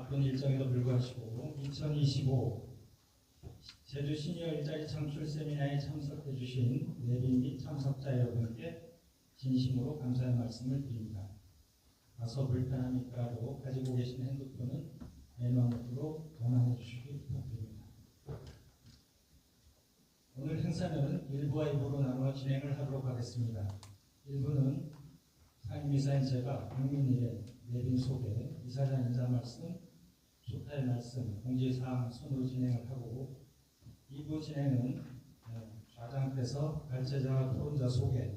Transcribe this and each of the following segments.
바쁜 일정에도 불구하시고 2025 제주 시니어 일자리 창출 세미나에 참석해 주신 내빈 및 참석자 여러분께 진심으로 감사의 말씀을 드립니다. 다소 불편함이 있더라도 가지고 계신 핸드폰은 내놓으로 전환해 주시기 부탁드립니다. 오늘 행사는 1부와 2부로 나누어 진행을 하도록 하겠습니다. 1부는 상임이사인 제가 국민일에 내빈 소개, 이사장 인사 말씀, 축하의 말씀, 공지사항 순으로 진행을 하고 2부 진행은 좌장께서 발제자와 토론자 소개,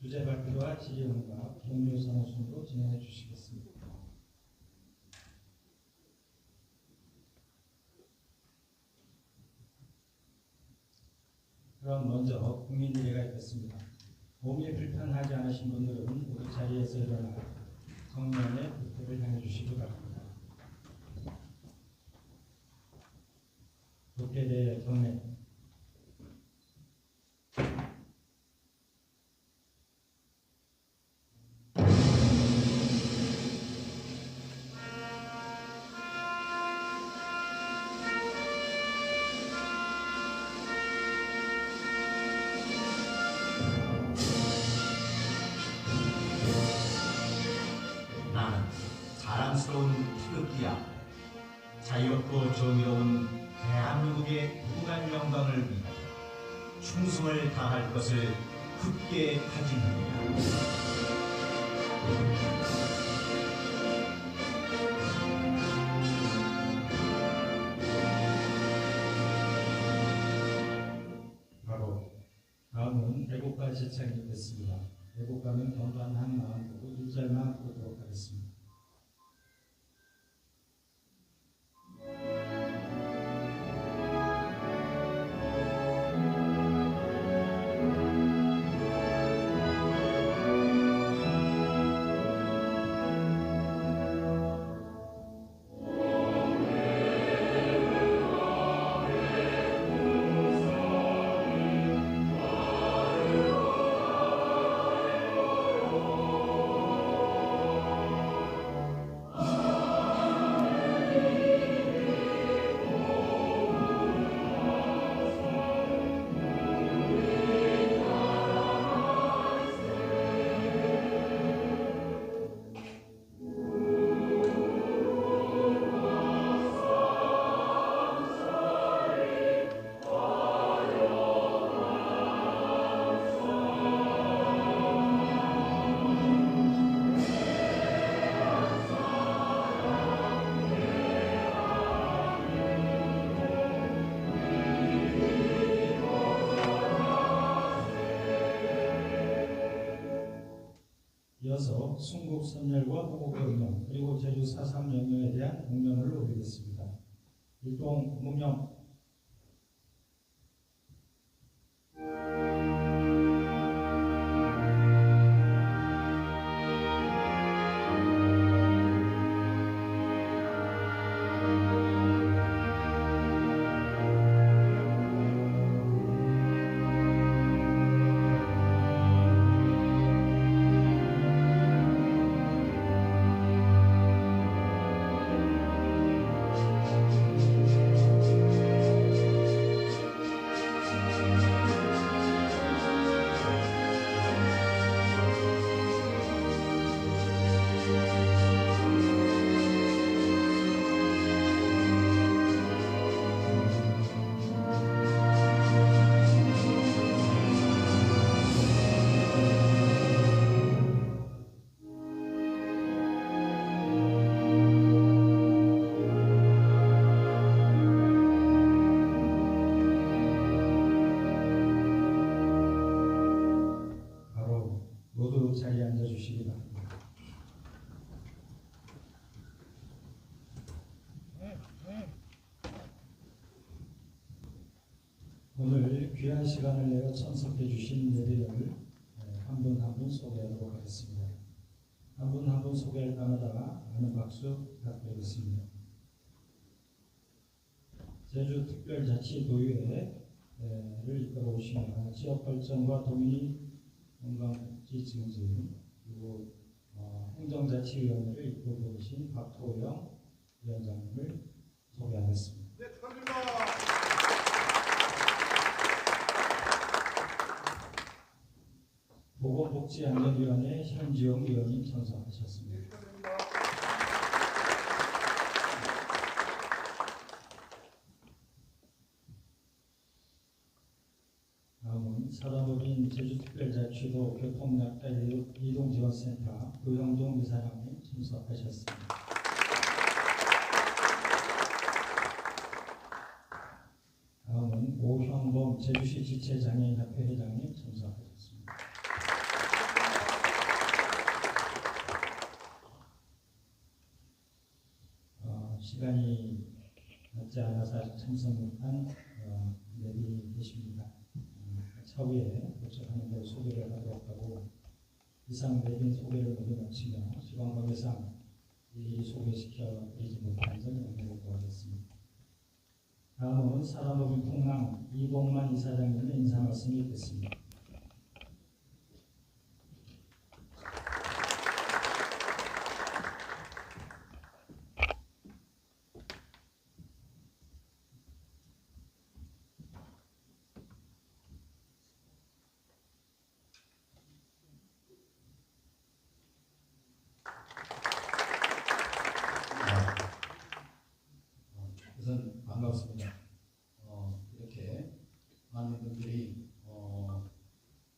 주제 발표와 질의응답, 동료 선호 순으로 진행해 주시겠습니다. 그럼 먼저 국민일회가 있겠습니다. 몸이 불편하지 않으신 분들은 모두 자리에서 일어나 정면에 부패를 향해 주시기 바랍니다. 부패대 경례. 자랑스러운 태극기야, 자유롭고 정의로운 대한민국의 무한 영광을 위하여 충성을 다할 것을 굳게 다짐합니다. 바로 다음은 애국가 시청이 있겠습니다. 애국가는 경관한 마음으로 1절만 보도록 하겠습니다. 이어서 순국선열과 호국의 운명 그리고 제주 4.3 명령에 대한 공명을 올리겠습니다. 일동 문명. 자리에 앉아주시기 바랍니다. 오늘 귀한 시간을 내어 참석해 주신 내빈을 한 분 한 분 소개하도록 하겠습니다. 한 분 한 분 소개할 때마다 많은 박수 부탁드리겠습니다. 제주특별자치도의회를 이끌어 오시며 지역발전과 도민이 건강복지 증진 그리고 행정자치위원회를 이끌고 계신 박토영 위원장님을 소개하겠습니다. 네, 축하드립니다. 보건복지안전위원회 현지영 위원님 참석하셨습니다. 네, 축하드립니다. 다음은 사단법인 제주특별자치도 교통약자 이동지원센터 고영종 이사장님 참석하셨습니다. 다음은 오형범 제주시 지체장애인협회 회장님 참석하셨습니다. 시간이 맞지 않아서 아직 참석 못한 내비 계십니다. 차후에 도착하는 대로 소개를 하도록 하고 이상 내빈 소개를 모두 마치며 시간 관계상 일일이 소개시켜 드리지 못한 점 양해를 구하겠습니다. 다음은 사단법인 풍랑 이봉만 이사장님의 인사 말씀이 있겠습니다. 우선 반갑습니다. 이렇게 많은 분들이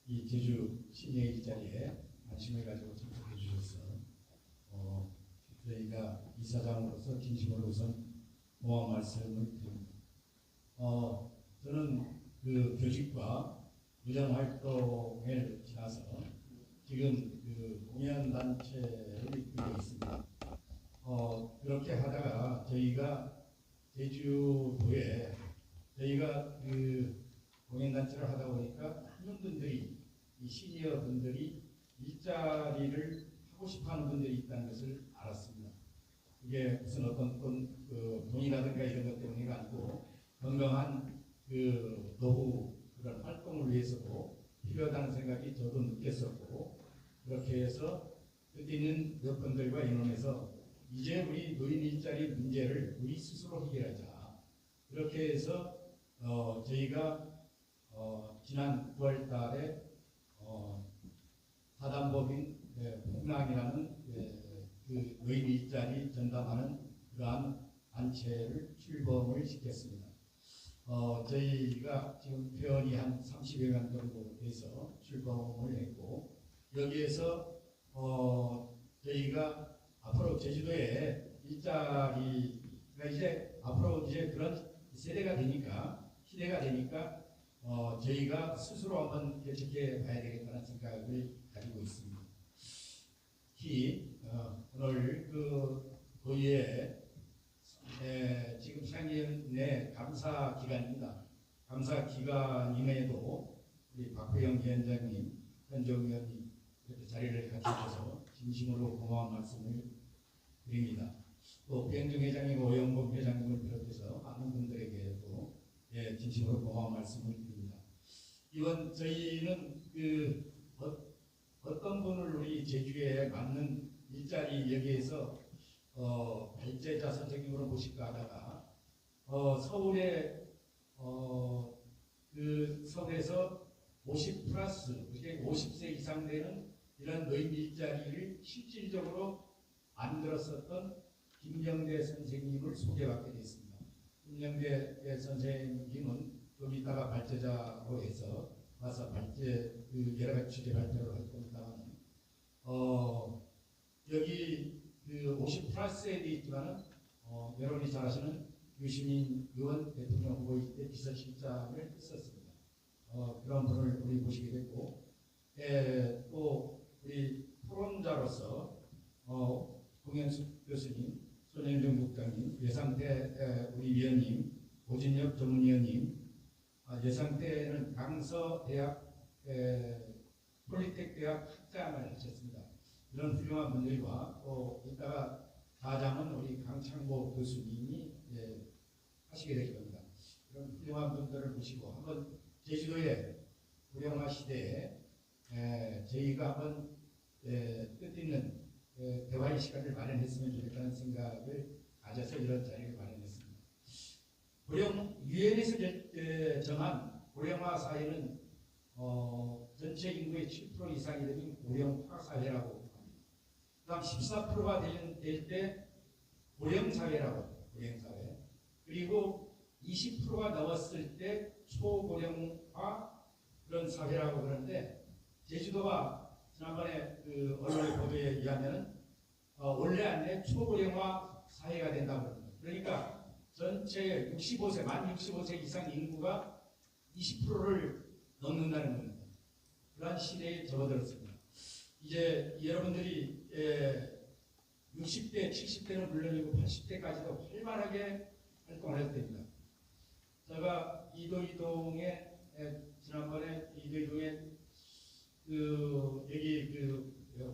이 제주 신예의 일자리에 관심을 가지고 참석해 주셔서 저희가 이사장으로서 진심으로 우선 고마운 말씀을 드립니다. 저는 그 교직과 의정 활동을 지나서 지금 그 공연 단체를 이끌고 있습니다. 그렇게 하다가 저희가 제주도에 저희가 그 공연단체를 하다 보니까 많은 분들이 이 시니어 분들이 일자리를 하고 싶어하는 분들이 있다는 것을 알았습니다. 이게 무슨 어떤 돈이라든가 이런 것 때문이가 아니고 건강한 그 노후 그런 활동을 위해서도 필요하다는 생각이 저도 느꼈었고 그렇게 해서 뜻 있는 여건들과 인원해서 이제 우리 노인 일자리 문제를 우리 스스로 해결하자. 그렇게 해서 저희가 지난 9월 달에 사단법인 풍랑이라는 그 노인 일자리 전담하는 그러한 단체를 출범을 시켰습니다. 저희가 지금 회원이 한 30여 명 정도 돼서 출범을 했고 여기에서 저희가 앞으로 제주도에 일자리가 이제 앞으로 이제 그런 세대가 되니까 시대가 되니까 저희가 스스로 한번 개척해 봐야 되겠다는 생각을 가지고 있습니다. 특히 오늘 그 도의회 지금 상임의 감사 기간입니다. 감사 기간임에도 우리 박구영 위원장님, 현정 의원님 이렇게 자리를 같이 주셔서 진심으로 고마운 말씀을 드립니다. 또 배영중 회장님, 오영범 회장님을 비롯해서 많은 분들에게도 진심으로 고마운 말씀을 드립니다. 이번 저희는 그 어떤 분을 우리 제주에 맞는 일자리 여기에서 발제자 선생님으로 모실까 하다가 서울에 그 서울에서 50 플러스 그게 50세 이상 되는 이런 노인 일자리를 실질적으로 만들었었던 김영대 선생님을 소개받게 됐습니다. 김영대 선생님은 좀 이따가 발제자로 해서 와서 발제 그 여러 가지 주제 발표를 할 겁니다만 여기 그 50 플러스에 되어 있지만은 여러분이 잘 아시는 유시민 의원 대통령 후보일 때 비서실장을 했었습니다. 그런 분을 우리 모시게 됐고 또 우리 토론자로서 공현숙 교수님, 손영정 국장님, 예상태 우리 위원님, 오진혁 전문위원님, 예상태는 강서대학 폴리텍 대학 학장을 하셨습니다. 이런 훌륭한 분들과 또 이따가 사장은 우리 강창보 교수님이 하시게 될 겁니다. 이런 훌륭한 분들을 모시고 한번 제주도의 무령화 시대에 저희가 한번 뜻있는 대화의 시간을 마련했으면 좋겠다는 생각을 가져서 이런 자리를 마련했습니다. 유엔에서 정한 고령화 사회는 전체 인구의 7% 이상이 되면 고령화 사회라고 합니다. 그다음 14%가 될 때 고령사회라고 합니다. 고령사회. 그리고 20%가 넘었을 때 초고령화 그런 사회라고 그러는데 제주도가 지난번에 그 언론의 보도에 의하면 원래 안에 초고령화 사회가 된다고 합니다. 그러니까 전체 65세, 만 65세 이상 인구가 20%를 넘는다는 겁니다. 그러한 시대에 접어들었습니다. 이제 여러분들이 60대, 70대는 물론이고 80대까지도 활발하게 활동을 해도 됩니다. 제가 이도이동에 지난번에 이도이동에 여기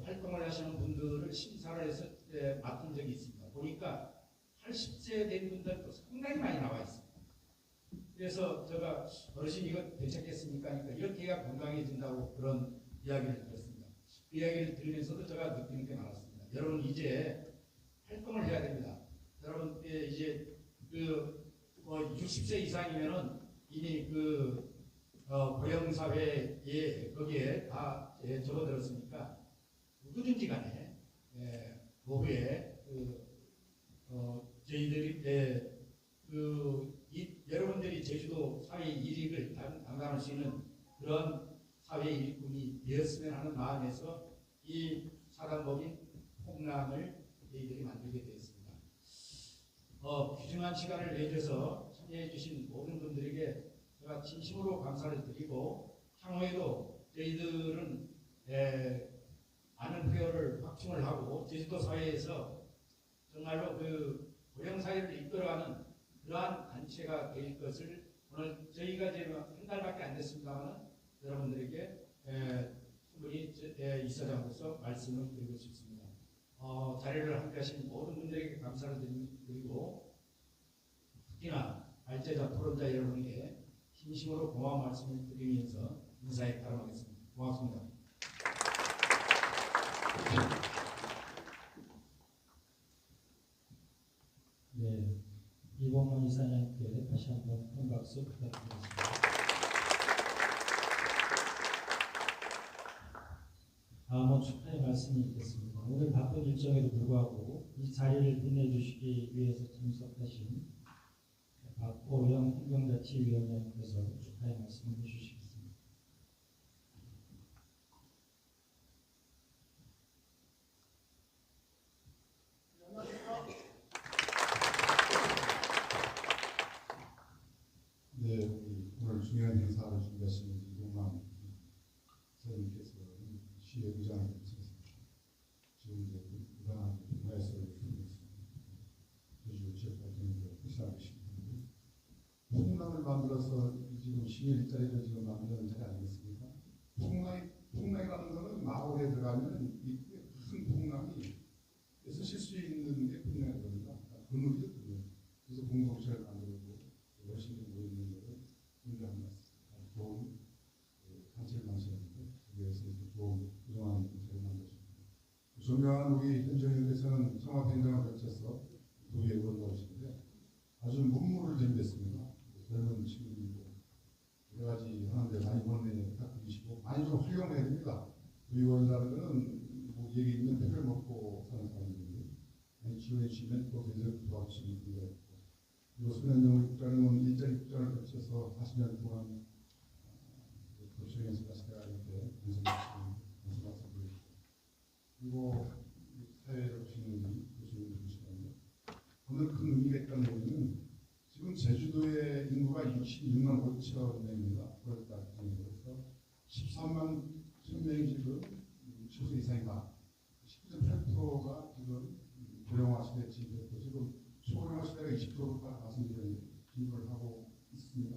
활동을 하시는 분들을 심사를 해서 맡은 적이 있습니다. 보니까 80세 된 분들도 상당히 많이 나와 있습니다. 그래서 제가 어르신 이거 괜찮겠습니까? 하니까 이렇게 해야 건강해진다고 그런 이야기를 들었습니다. 그 이야기를 들으면서도 제가 느끼는 게 많았습니다. 여러분 이제 활동을 해야 됩니다. 여러분 이제 60세 이상이면은 이미 고령사회에 거기에 다 접어들었으니까 누구든지 간에 오후에 저희들이 여러분들이 제주도 사회 일익을 담당할 수 있는 그런 사회 일꾼이 되었으면 하는 마음에서 이 사단법인 폭랑을 저희들이 만들게 되었습니다. 귀중한 시간을 내줘서 참여해 주신 모든 분들에게 제가 진심으로 감사를 드리고 향후에도 저희들은 많은 회원을 확충을 하고 제주도 사회에서 정말로 고령사회를 이끌어가는 그러한 단체가 될 것을 오늘 저희가 지금 한 달밖에 안 됐습니다만 여러분들에게 충분히 이사장으로서 말씀을 드리고 싶습니다. 자리를 함께 하신 모든 분들에게 감사를 드리고 특히나 발제자 토론자 여러분에게 진심으로 고마운 말씀을 드리면서 인사에 가름하겠습니다. 고맙습니다. 네, 이범원 이사장님께 다시 한번 큰 박수 부탁드리겠습니다. 다음은 축하의 말씀이 있겠습니다. 오늘 바쁜 일정에도 불구하고 이 자리를 빛내주시기 위해서 참석하신 박호영 환경자치위원장님께서 축하의 말씀을 해주시겠습니다. 네, 오늘 중요한 행사를 준비하신 이동남 선생님께서 시의 의장을 거쳐서 지금 이제 부당한 문화예술을 통해서 제주 지역 발전을 확실하고 계십니다. 풍랑을 만들어서 지금 시의 일자리를 지금 만드는 자리 아니겠습니까? 풍랑이라는 것은 마을에 들어가면 이 큰 풍랑이 쓰실 수 있는 게 풍랑이거든요. 그물이거든요. 그래서 공동체를 만들고 열심히 모이는 것을 굉장히 좋은 단체를 만드셨는데 위해서 좋은 그동안 단체를 만드셨습니다. 존경하는 우리 현정님께서는 청와대행정을 거쳐서 도의회 의원이신데 아주 문무를 준비했습니다. 젊은 친구들이고 여러 가지 하는데 많이 본인에 부탁드리시고 많이 좀 활용해야 됩니다. 의원이라는 것은 뭐 얘기 있는 배를 먹고 사는 사람들이 많이 지원해 주시면 또 계속 도와주시는 분들이 있고 그리고 소년영을 국장은 일자리 국장을 거쳐서 40년 동안 도시에서 가시다가 이렇게 말씀드리고 그리고 사회를 보시는 분이 교수님들 보시는데 오늘 큰 의미가 있다는 얘기는 지금 제주도의 인구가 66만 5천 명입니다. 9월달 기준으로 13만 1,000명이 지금 60세 이상이다. 10.8%가 지금 고령화 시대에 진입했고 지금 초고령화 시대가 20%가 말씀드린 진입을 하고 있습니다.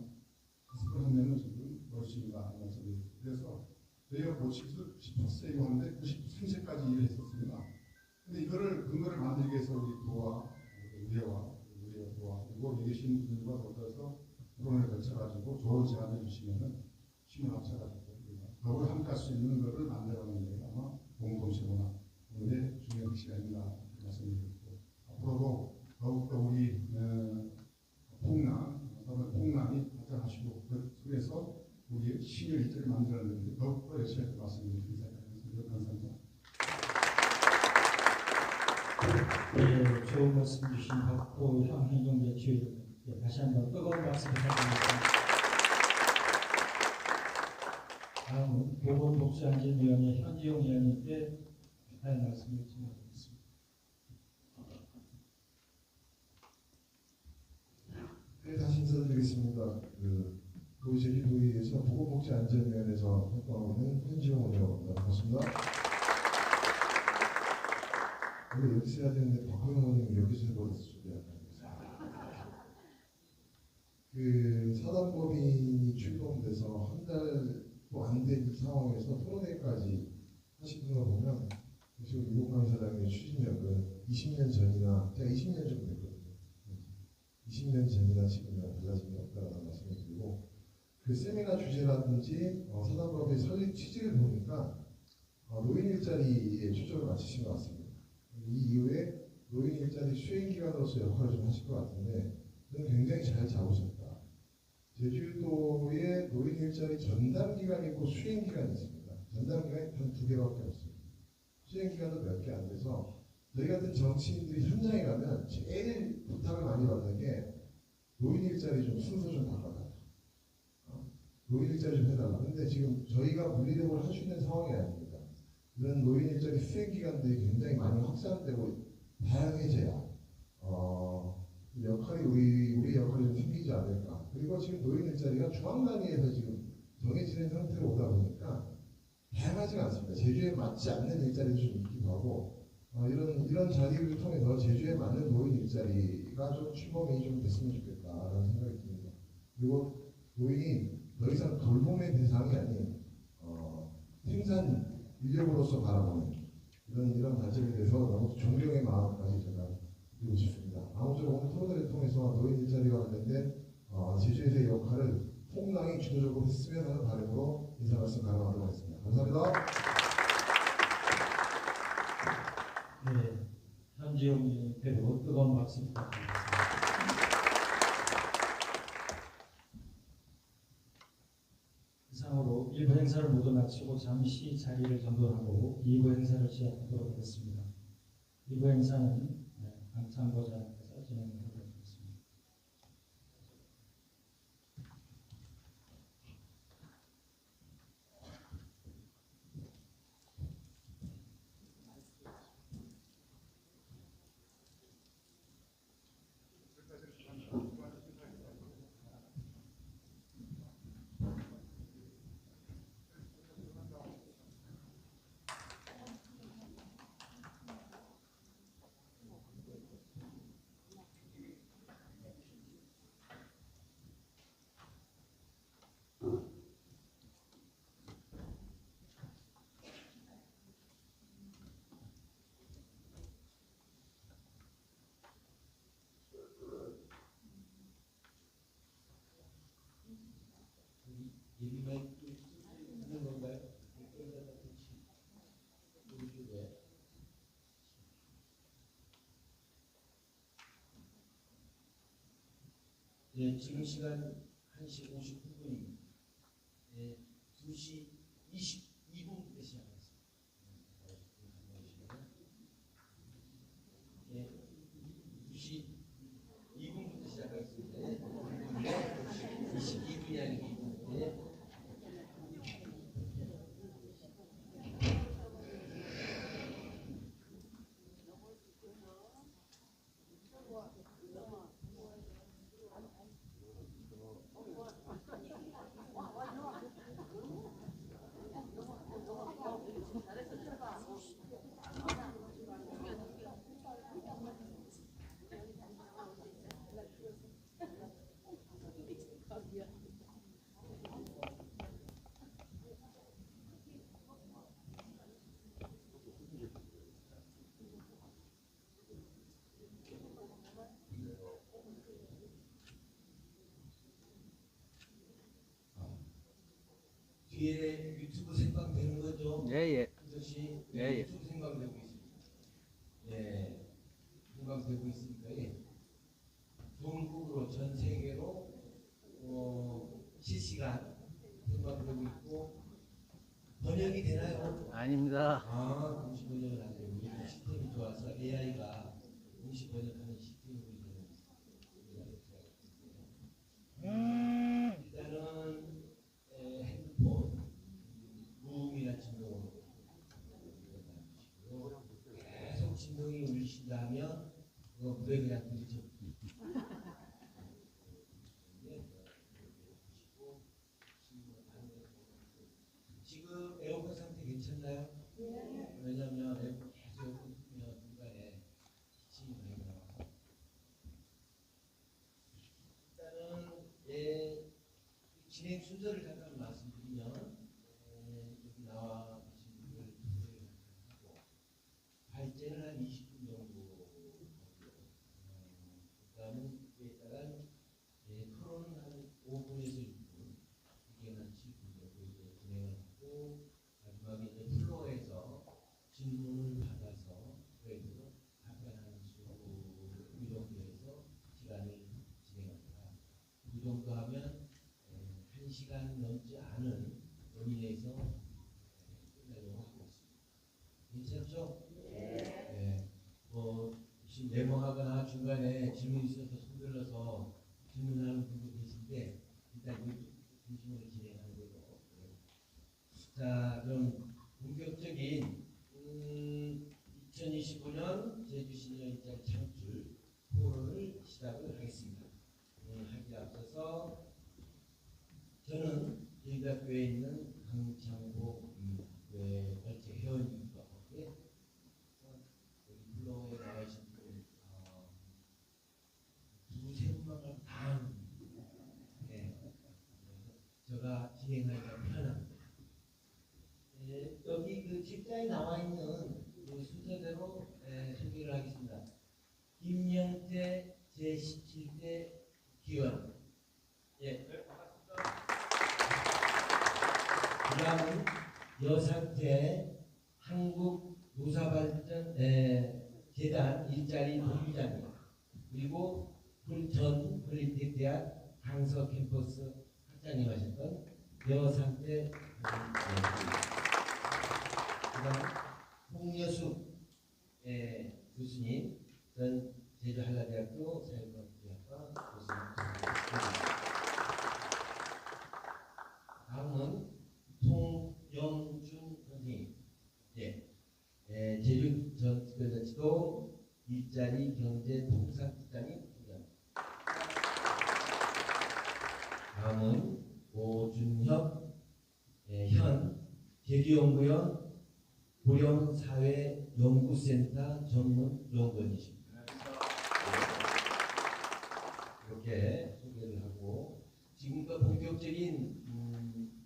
5%는 지금 멀씨가 말씀드립니다. 그래서 저희가 뭐 18세 이후인데 93세까지 일을 했었습니다. 근데 이거를 근거를 만들기 위해서 우리 도와 의회와 도와 그리고 여기 계신 분들과 더불어서 토론을 거쳐가지고 좋은 제안을 주시면은 힘을 합쳐가지고 더불어 함께 할 수 있는 것을 만들어가는 게 아마 공동체구나 오늘의 중요한 시간인가 말씀드리고 앞으로도 더욱더 예, 좋은 말씀 주신 박보형 행정재치위원 다시 한번 뜨거운 박수 부탁드립니다. 다음은 보건복지안전위원회 현지용 위원님께 할 말씀을 드리겠습니다. 네, 다시 인사드리겠습니다. 우리 제주도의회에서 보건복지안전위원회에서 활동하고 있는 현지용 의원입니다. 반갑습니다. 원래 여기서 해야 되는데 박호영 의원님이 여기서 해버렸을 줄이야. 사단법인이 출범돼서 한 달도 안 된 이 상황에서 토론회까지 하시는 거 보면 지금 유동강 사장님의 추진력은 20년 전이나 제가 20년 정도 됐거든요. 20년 전이나 지금이나 달라진 게 없다라는 말씀을 드리고 그 세미나 주제라든지 사단법의 설립 취지를 보니까 노인 일자리에 초점을 맞추신 것 같습니다. 이 이후에 노인 일자리 수행기관으로서 역할을 좀 하실 것 같은데 저는 굉장히 잘 잡으셨다. 제주도의 노인 일자리 전담기관이 있고 수행기관이 있습니다. 전담기관이 단 2개밖에 없어요. 수행기관도 몇 개 안 돼서 저희 같은 정치인들이 현장에 가면 제일 부탁을 많이 받는 게 노인 일자리 좀 순서 좀 바꿔달라. 노인 일자리 좀 해달라. 근데 지금 저희가 물리력을 할 수 있는 상황이 아닙니다. 이런 노인 일자리 수행기관들이 굉장히 많이 확산되고 다양해져야 역할이 우리 역할이 좀 생기지 않을까. 그리고 지금 노인 일자리가 중앙 단위에서 지금 정해지는 형태로 오다 보니까 다양하지가 않습니다. 제주에 맞지 않는 일자리도 좀 있기도 하고 이런 자리를 통해서 제주에 맞는 노인 일자리가 좀 출범이 좀 됐으면 좋겠다라는 생각이 듭니다. 그리고 노인이 더 이상 돌봄의 대상이 아닌 생산 인력으로서 바라보는 이런 관점에 대해서 너무 존경의 마음까지 제가 드리고 싶습니다. 아무쪼록 오늘 토론회를 통해서 노인 일자리와 관련된 제주에서의 역할을 통당이 주도적으로 했으면 하는 바람으로 인사 말씀 가능하도록 하겠습니다. 감사합니다. 네, 현지용 위원님께도 뜨거운 박수 부탁드리겠습니다. 이상으로 1부 행사를 모두 마치고 잠시 자리를 정돈하고 2부 행사를 시작하도록 하겠습니다. 2부 행사는 강창고장께서 진행하도록 하겠습니다. 예, 지금 시간 1시 59분입니다. 예, 2시 22분부터 시작하겠습니다. 예, 2시 2분부터 시작하겠습니다. 예, 22분이 아니고 예. 뒤에 유튜브 생방되는 거죠? 예예. 그것이 예, 예. 유튜브 생방되고 있습니다. 예, 생방되고 있으니까 예. 동국으로 전 세계로 실시간 생방되고 있고 번역이 되나요? 아닙니다. 잠시 번역은 안 되고 이렇게 시스템이 좋아서 나와서 AI가 동시 번역하는 시스템이 되는 일단은 핸드폰 무음이나 진동으로 계속 진동이 울리신다면 그거 물에 그냥 부딪혀 지금 에어컨 상태 괜찮나요? 왜냐면 에어컨 계속 에어컨 틀면 중간에 기침이 많이 나와서 일단은 진행 순서를 잠깐 말씀드리면 여기 나와 계신 분들 소개를 하고 발제는 한 20분 정도 하고요. 그다음은 그에 따른 토론은 한 5분에서 6분, 이게 한 7분 정도 이제 진행을 하고 마지막에 이제 플로어에서 질문을 받아서 그래도 답변하는 수이 정도 해서 시간을 진행합니다. 이 정도 하면 1시간 넘지 않은 범위 내에서 끝내려고 하고 있습니다. 괜찮죠? 네. 혹시 메모하거나 중간에 질문 있어서 손들어서 질문하는 분도 계신데 일단 이쪽 중심으로 진행하는 걸로. 자, 그럼 본격적인 2025년 제주시니어 일자리 창출 토론을 시작을 하겠습니다. 하기 앞서서 저는 제주대학교에 있는 강창호입니다. 발제 회원이기도 하고 여기 플로어에 나와 계신 분 두세 분만 다 제가 진행하기가 편합니다. 여기 그 책자에 나와 있는 그 순서대로 소개를 하겠습니다. 김영태 제17대 기원. 그다음은 여상태 한국노사발전 재단 일자리 본부장님, 그리고 전 폴리텍대학 강서 캠퍼스 학장님 하셨던 여상태 그다음 홍여숙 교수님, 전 제주한라대학교 사회과학과 교수님. 다음은 통영준 선생님, 제주전특별자치도 일자리 경제 통상국장님. 다음은 오준혁 현 제주연구원 고령사회연구센터 전문 연구원이십니다. 이렇게 소개를 하고 지금부터 본격적인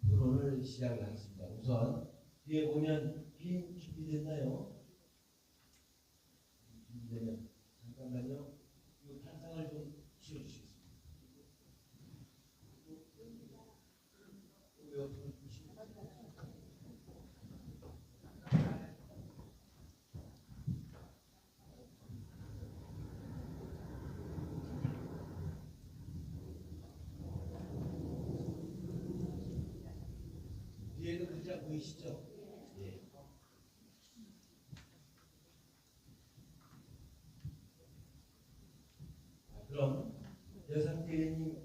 토론을 시작을 하겠습니다. 우선 뒤에 보면 필름 준비됐나요? 준비되면 잠깐만요. 이 탄상을 좀 치워주시겠습니다. 뒤에도 글자 보이시죠? 예. 그럼 여상태 의원님,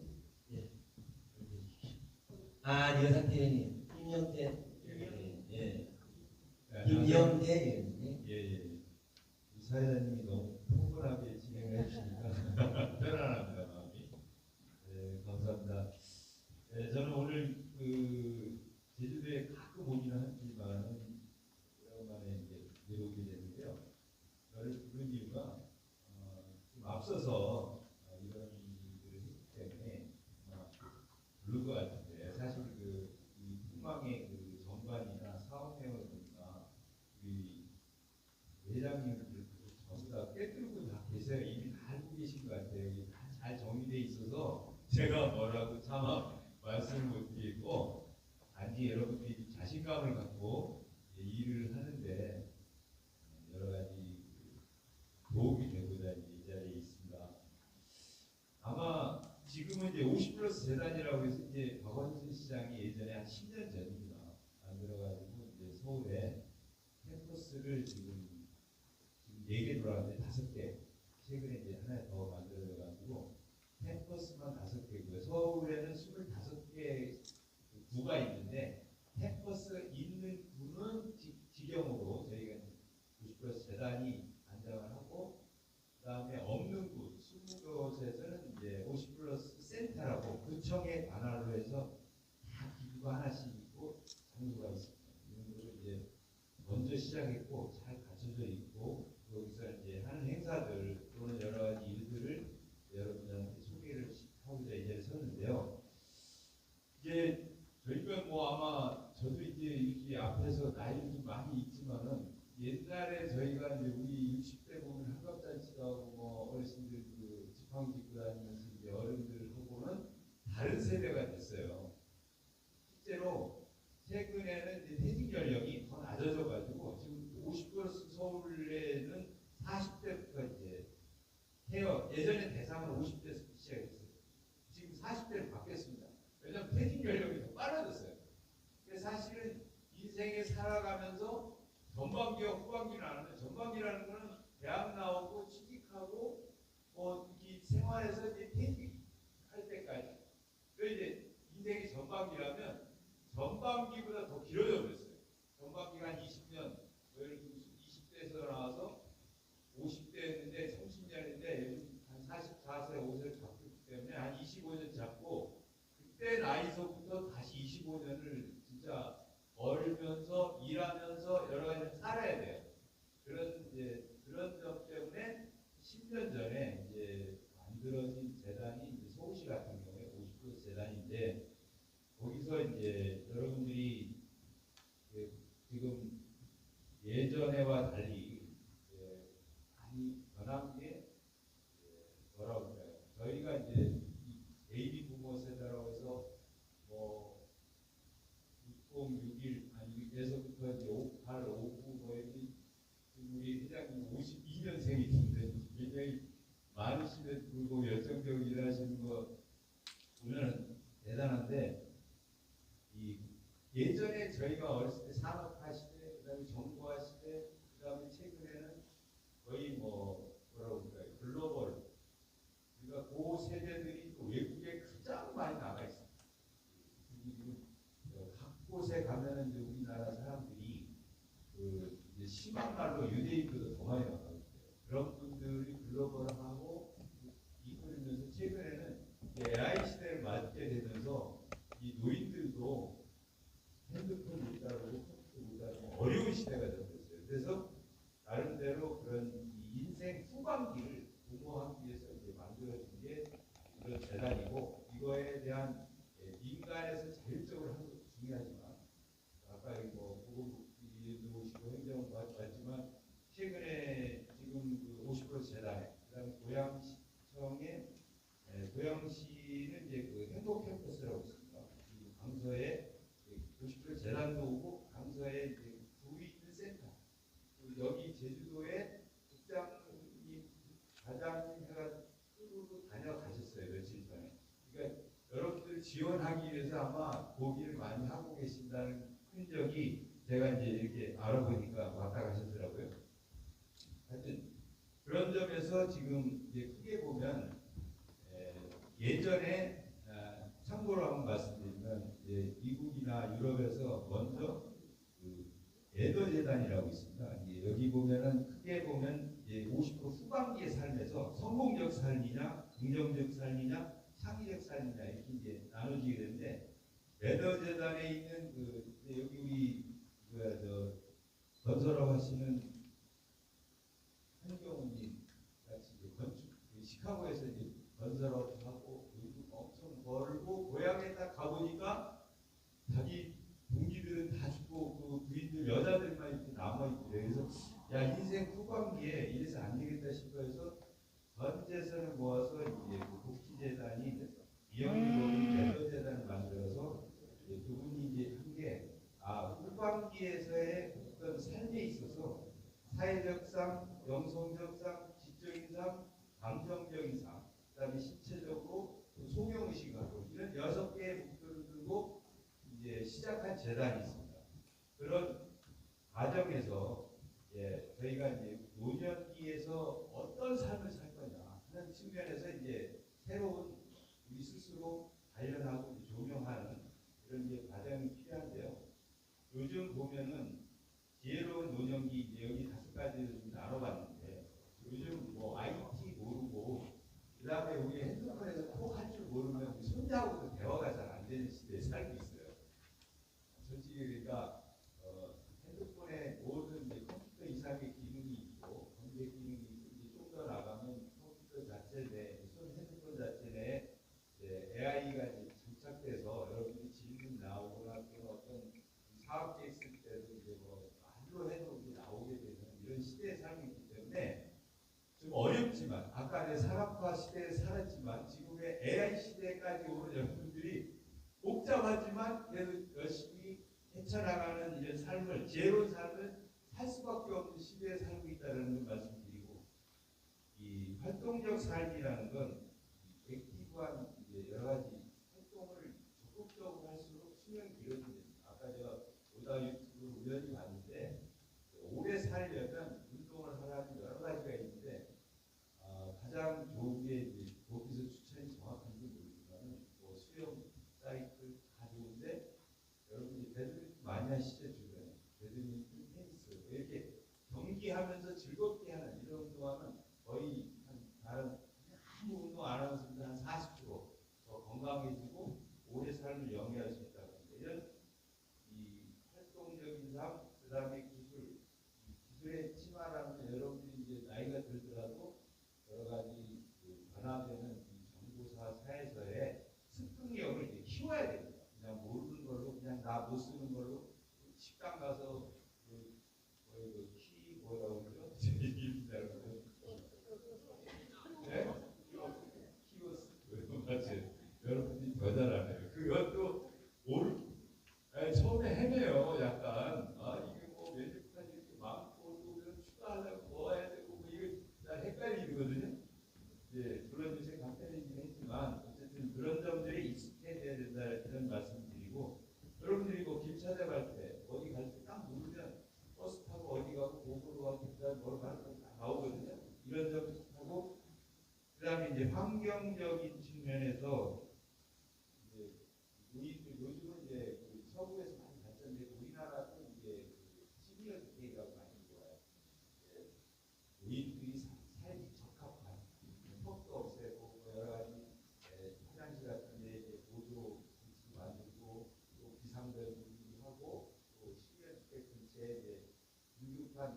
여상태 의원님, 김영태, 김영태 의원님. 이 사회자님이 너무 풍부하게 진행을 해주시니까 편안합니다, 마음이. 감사합니다. 저는 오늘 제주도에 가끔 오기는 하지만 오랜만에 이제 내려오게 됐는데요. 저를 부른 이유가 좀 앞서서 이런 일들을 했기 때문에 부른 것 같은데 사실 이 풍망의 전반이나 사업 내용을 보니까 우리 회장님들 전부 다 꿰뚫고 다 계세요. 이미 다 알고 계신 것 같아요. 이게 다 잘 정리돼 있어서 제가 뭐라고 차마 말씀 못 드리고 단지 여러분들이 자신감을 갖고 일을 하는데 여러 가지 도움이 되고자 이 자리에 있습니다. 아마 지금은 이제 50플러스 재단이라고 해서 이제 박원순 시장이 예전에 한 10년 전입니다. 만들어가지고 이제 서울에 캠퍼스를 지금 4개 돌아 5개, 최근에 이제 하나 더 만들어져가지고 캠퍼스만 5개고요. 서울에는 25개 구가 있는데 캠퍼스 있는 구는 지경으로 저희가 90% 재단이 안장을 하고, 그다음에 없는 구 20곳에서는 이제 50+ 센터라고 구청의 관할로 해서 다 기구가 하나씩 있고 장소가 있습니다. 이런 거를 이제 먼저 시작했고 잘 갖춰져 있고, 여기서 이제 하는 행사들 또는 여러 가지 일들을 여러분들한테 소개를 하고자 이 자리에 섰는데요. 이제 저희가 뭐 아마 저도 이제 이렇게 앞에서 나이도 좀 많이 있지만은 옛날에 저희가 이제 우리 60대 보면 한갑잔치하고 뭐 어르신들 그 지팡이 짚고 다니면서 이제 어른들하고는 다른 세대가 됐어요. 실제로 최근에는 이제 퇴직 연령이 더 낮아져 가지고 지금 50+ 서울에는 40대부터 이제 해요. 예전에 대상은 50대에서 시작했어요. 지금 40대로 바뀌었습니다. 왜냐하면 퇴직 연령이 더 빨라졌어요. 그래서 사실은 인생에 살아가면서 전반기와 후반기는 아는데, 전반기라는 거는 대학 나오고 취직하고 이 생활에서 이제 퇴직할 때까지. 그 이제 인생의 전반기라면 전반기보다 더 길어져 버렸어요. 전반기가 한 20년, 예를 들면 20대에서 나와서 50대였는데 30년인데 요즘 한 44세, 5세를 잡고 있기 때문에 한 25년 잡고, 그때 나이서부터 다시 25년을 진짜 벌면서 일하면서 여러 가지 살아야 돼요. 그런 점 때문에 10년 전에 이제 만들어진 재단이 이제 서울시 같은 경우에 50+ 재단인데, 거기서 이제 여러분들이 지금 예전에와 달리 많이 변한 게 뭐라고 할까요? 저희가 이제 베이비 부모 세대라고 해서 뭐 6061 아니 에서부터 이제 58, 59 뭐 여기 우리 회장님 52년생이신데 굉장히 많으시는 그리고 열정적으로 일하시는 거 보면 대단한데, 이 예전에 저희가 어렸을 때 산업화 시대, 그다음에 정보화 시대, 그다음에 최근에는 거의 뭐라고 할까요? 글로벌, 그러니까 그 세대들이 또 외국에 가장 많이 나가 있습니다. 각 곳에 가면은 이제 우리나라 사람들이 이제 심한 말로 유대인보다 더 많이 나가거든요. 그런 분들이 글로벌하고 이끌면서 최근에는 AI 시대를 맞게 되면서 이 노인들도 핸드폰 못 다루고 컴퓨터 못 다루고 어려운 시대가 되었어요. 그래서 나름대로 그런 인생 후반기를 도모하기 위해서 이제 만들어진 게 이런 재단이고, 이거에 대한 민간에서 자율적으로 하는 것도 중요하지만, 아까 여기 뭐 보건복지도 오시고 행정 봤지만 최근에 지금 그 50+ 재단에, 그다음에 고양시청에 고양시는 이제 그 행복 캠퍼스라고 있습니다. 이 강서에 50+ 재단도 오고 강서에 이제 구인센터, 여기 제주도에 국장님 과장님 해가지고 다녀가셨어요 며칠 전에. 그러니까 여러분들 지원하기 위해서 아마 고기를 많이 하고 계신다는 흔적이 제가 이제 이렇게 알아보니까 왔다 가셨더라고요. 하여튼 그런 점에서 지금 이제 크게 보면 예전에 참고로 한번 말씀드리면 미국이나 유럽에서 먼저 그 에더 재단이라고 있습니다. 여기 보면은 크게 보면 50% 후반기의 삶에서 성공적 삶이냐, 긍정적 삶이냐, 창의적 삶이냐 이렇게 이제 나눠지게 되는데, 에더 재단에 있는 여기 우리 건설업 하시는 한경우님 같이 건축 시카고에서 이제 건설업하고 엄청 벌고 고향에 딱 가보니까 자기 동기들은 다 죽고 그 부인들 여자들만 이렇게 남아있고, 그래서 야 인생 후반기에 이래서 안 되겠다 싶어서 전 재산을 모아서 이제 그 복지재단이 이영민 에더재단을 만들어서 두 분이 이제 한 게 후반기에서의 어떤 삶에 있어서 사회적 상, 영성적 상, 지적인 상, 감정적인 상, 그다음에 신체적으로 소명의식하고 이런 6개의 목표를 들고 이제 시작한 재단이 있습니다. 그런 과정에서 저희가 이제 노년기에서 또 관련하고 조명하는 이런 이제 과정이 필요한데요. 요즘 보면은 지혜로운 노년기 이제 여기 5가지를 좀 나눠봤는데 요즘 뭐 IT 모르고 그다음에 우리 핸드폰에서 꼭 할 줄 모르면 우리 손자하고도 대화가 잘 안 되는 시대에 살고 있어요. 솔직히 그러니까 핸드폰에 모든 이제 컴퓨터 이상의 기능이 있고 검색 기능이 있고 이제 좀 더 나가면 컴퓨터 자체 내 핸드폰 자체 내에 AI가 이제 장착돼서 여러분들이 질문 나오거나 또는 어떤 사업 계획 쓸 때도 이제 뭐 말로 해도 이제 나오게 되는 이런 시대에 살고 있기 때문에 좀 어렵지만 아까 내 산업화 시대에 살았지만 지금의 AI 시대까지 오는 여러분들이 복잡하지만 그래도 열심히 헤쳐나가는 이런 삶을 지혜로운 삶을 살 수밖에 없는 시대에 살고 있다는 말씀드리고 이 활동적 삶이라는 건 액티브한 이제 여러 가지 활동을 적극적으로 할수록 수명이 길어집니다. 아까 제가 오다 유튜브 우연히 봤는데 오래 살려면 운동을 하라는 여러 가지가 있는데 가장 좋은 게 이제 거기서 추천이 정확한지 모르지만 뭐 수영, 사이클 다 좋은데 여러분이 배드민턴 많이 하시죠 주변에 배드민턴, 테니스 이렇게 경기하면서 즐겁게 하는 이런 운동하면 거의 다른 아무 운동 안 하는 사람들 한 40%더 건강해지고 오래 삶을 영위할 수 있다고 합니다. 이런 이 활동적인 삶, 그 다음에 기술의 침하라는 여러분들이 이제 나이가 들더라도 여러 가지 변화되는 이 정보사 사회에서의 습득력을 이제 키워야 됩니다. 그냥 모르는 걸로 그냥 나 못 쓰는 걸로 식당 가서 키 뭐라고 그러죠? 제 이름 잘 모르죠. 네? 키워스 맞지? 여러분들이 더 잘하네요. 그것도 처음에 헤매요. 약간 이게 뭐 메뉴까지 이렇게 많고 또 그런 추가하려고 뭐 해야 되고 뭐 이거 잘 헷갈리거든요. 이제 물론 요새 간편해지긴 했지만 어쨌든 그런 점들이 익숙해져야 된다 이런 말씀드리고 여러분들이 뭐 길 찾아갈 때 어디 갈 때 딱 누르면 버스 타고 어디 가고 고구로 가고 그다음 뭐로 가는 거다 나오거든요. 이런 점 하고 그다음에 이제 환경적인 측면에서 이제 요즘은 이제 서구에서 많이 발전되고 우리나라도 이제 시니어 주택이라고 많이 좋아요. 노인들이 살기 적합한 폭도 없애고 여러 가지 화장실 같은 데 이제 보조 장치 만들고 또 비상벨 하고 또 시니어 주택 근처에 이제 긴급한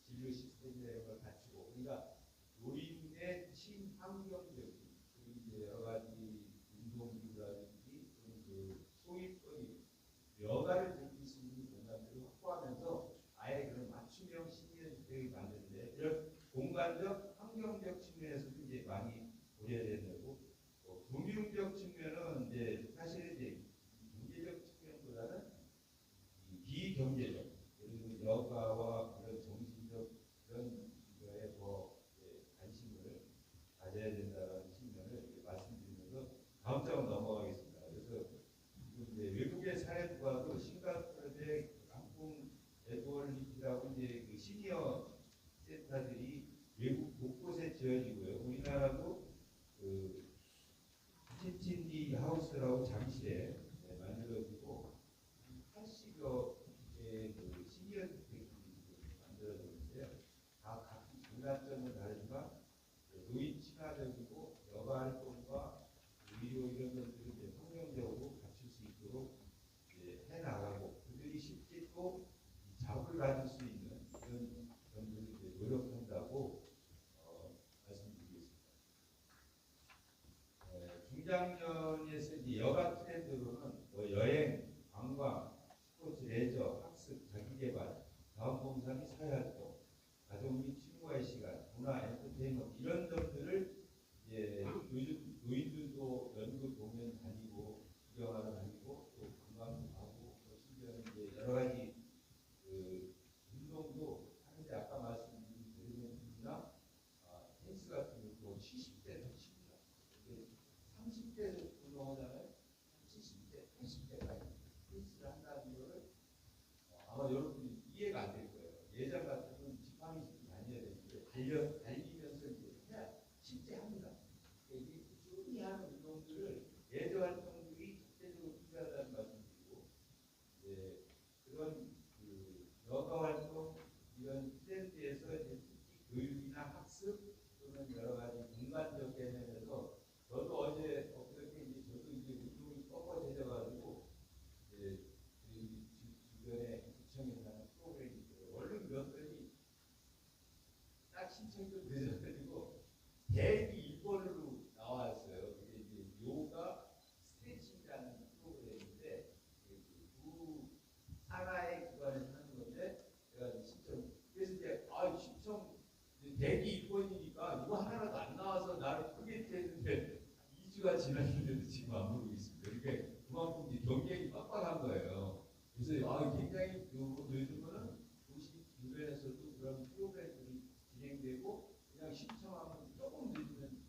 진료 시스템 이런 걸 갖추고 그러니까 노인의 친환경적인 그리고 이제 여러 가지 운동기구라든지 그 소일거리 여가를 즐길 수 있는 공간들을 확보하면서 아예 그런 맞춤형 시니어 주택을 만드는데 이런 공간적 환경적 측면에서도 이제 많이 고려해야 되고 금융적 측면은 이제 사실 이제 경제적 측면보다는 비경제적 그리고 여가와 그런 정신적 그런 거에 더 관심을 가져야 된다는 측면을 말씀드리면서 다음 장으로 넘어가겠습니다. 그래서 이제 외국의 사례보다도 싱가포르의 강풍 에드워리티라고 이제 그 시니어 센터들이 외국 곳곳에 지어지고요. 우리나라도 그 티티디 하우스라고 잠실에 만들어지고 80여 개의 그 시니어 주택들이 만들어졌는데요. 다 각기 장단점은 다르지만 노인 친화적이고 여가 활동과 의료 이런 것들을 이제 환경적으로 갖출 수 있도록 이제 해 나가고 그들이 쉽게 또 잡을 가질 수 있는 그런 점들을 이제 노력한다고 말씀드리겠습니다. 중장년에서 이제 여가 트렌드로는 뭐 여행, 관광, 스포츠, 레저, 학습, 자기개발, 자원봉사및 사회활동, 가족 및 친구와의 시간, 문화, 엔터테인먼트 이런 점들을 이제 요즘 노인들도 연극 공연 다니고 구경하러 다니고 또 관광도 가고 또 심지어는 이제 여러 가지 그 운동도 하는데 아까 말씀드린 배드민턴이나 테니스 같은 것도 70대도 칩니다. 30대에서 운동하잖아요. 70대, 80대까지 테니스를 한다는 거를 아마 여러분이 이해가 안 될 거예요. 예전 같으면 지팡이 짚고 다녀야 되는데 달리면서 이제 해야 실제 합니다. 이게 꾸준히 하는 운동들을 있는 여러 가지 공간적 개념에서 저도 어제 엊그저께 이제 저도 이제 운동이 꺾어져가지고 이제 주변에 구청에서 하는 프로그램이 있어요. 얼른 몇번이 딱 신청이 좀 늦어가지고 대기 일본으로 나왔어요. 그게 이제 요가 스트레칭이라는 프로그램인데 두 산하의 기관에서 하는 건데 제가 이제 신청 그래서 이제 신청 대기 일본이니까 이거 하나라도 안 나와서 나를 크게 했는데 2주가 지났는데도 지금 안 모르고 있습니다. 그러니까 그만큼 이제 경쟁이 빡빡한 거예요. 그래서 굉장히 요즘은 도시 주변에서도 그런 프로그램들이 진행되고 그냥 신청하면 조금 늦으면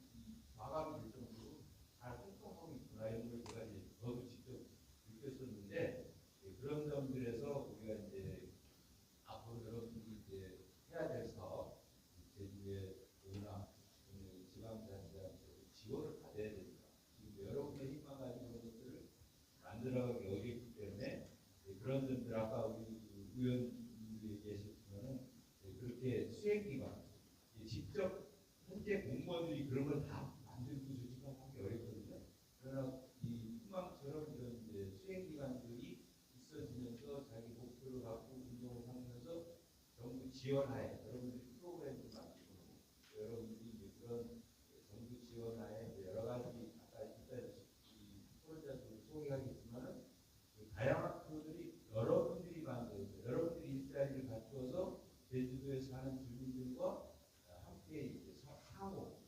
마감이 될 정도로 잘 활동하고 있구나 이런 걸 제가 이제 저도 직접 느꼈었는데 그런 점들에서 우리가 이제 앞으로 여러분들이 이제 해야 될 사업 제주의 문화 지방자치단체에서 지원을 받아야 됩니다. 지금 여러분의 힘만 가지고 그런 것들을 만들어가기 어렵기 때문에 그런 점들 아까 우리 의원님들이 얘기하셨지만은 그렇게 수행기관 직접 현재 공무원들이 그런 걸 다 만들고 조직하기 어렵거든요. 그러나 이 희망처럼 이런 이제 수행기관들이 있어지면서 자기 목표를 갖고 운동을 하면서 정부 지원하에 여러분들이 프로그램을 만들고 여러분들이 이제 그런 정부 지원하에 여러 가지 아까 있다시피 프로젝트를 소개하겠지만은 다양한 프로들이 여러분들이 만들어서 여러분들이 일자리를 갖추어서 제주도에 사는 주민들과 함께 이제 상호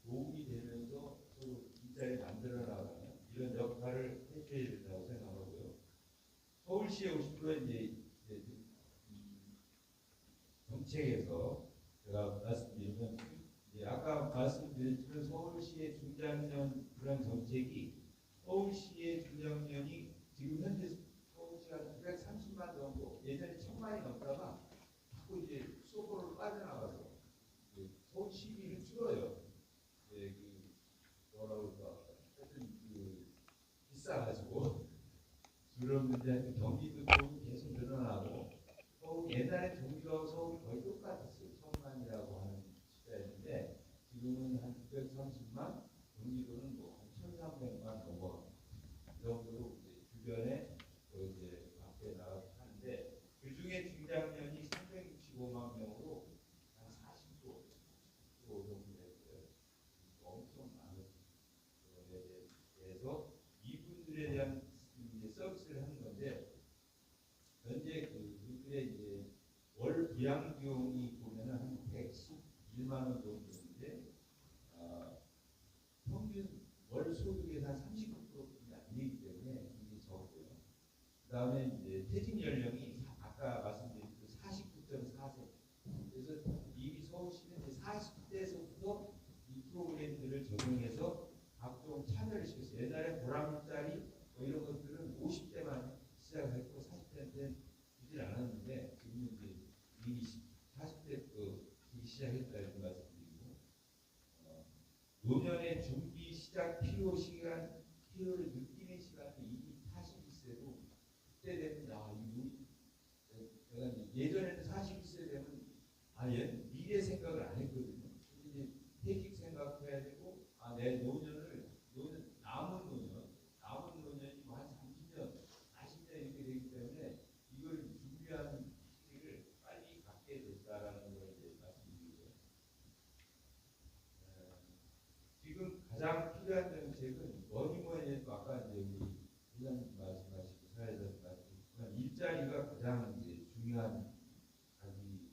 도움이 되면서 서로 일자리 만들어 나가는 이런 역할을 해줘야 된다고 생각하고요. 서울시에 오신 건 이제 정책에서 제가 말씀드리면 아까 말씀드렸지만 서울시의 중장년 그런 정책이 서울시의 중장년이 지금 현재 서울시가 930만 정도 예전에 1000만이 넘다가 자꾸 이제 수도권으로 빠져나가서 서울 시비를 줄어요. 뭐라고 할까 하여튼 비싸가지고 그러는데 경기도 쪽이 계속 늘어나고 서울 옛날에 경기도하고 서울이 거의 똑같았어요. 1000만이라고 하는 숫자였는데 지금은 한 930만, 경기도는 뭐한 1300만 넘어갑니다. 이 정도로 이제 주변에 이제 밖에 나가서 하는데 그 중에 중장년이 365만 명으로 한 40% 정도 됐어요. 엄청 많은 거에 대해서 이분들에 대한 이제 서비스를 하는 건데 현재 그들의 이제 월 부양 비용이 보면은 한 111만 원 정도인데 평균 월 소득의 한 39%뿐이 안 되기 때문에 굉장히 적고요. 그다음에 이제 퇴직 연령이 아까 말씀드린 49.4세. 그래서 이미 서울시는 이제 40대에서부터 이 프로그램들을 적용해서 각종 참여를 시켰어요. 옛날에 보람일자리 뭐 이런 것들은 50대만 시작했고 40대한테 주질 않았는데 지금은 이제 이미 40대 시작했다 이런 말씀드리고 노년의 준비 시작 필요 시간 필요를 느끼는 시간이 이미 41세로 그때 되면 내가 예전에는 41세 되면 미래 생각을 안 했거든요. 이제 퇴직 생각해야 되고 내 노년 남은 노년이 뭐 한 30년, 40년 이렇게 되기 때문에 이걸 준비하는 시기를 빨리 갖게 됐다라는 걸 이제 말씀드리고요. 지금 가장 필요한 정책은 뭐니 해도 아까 이제 우리 회장님 말씀하시고 사회자님 말씀하시지만 일자리가 가장 이제 중요한 자기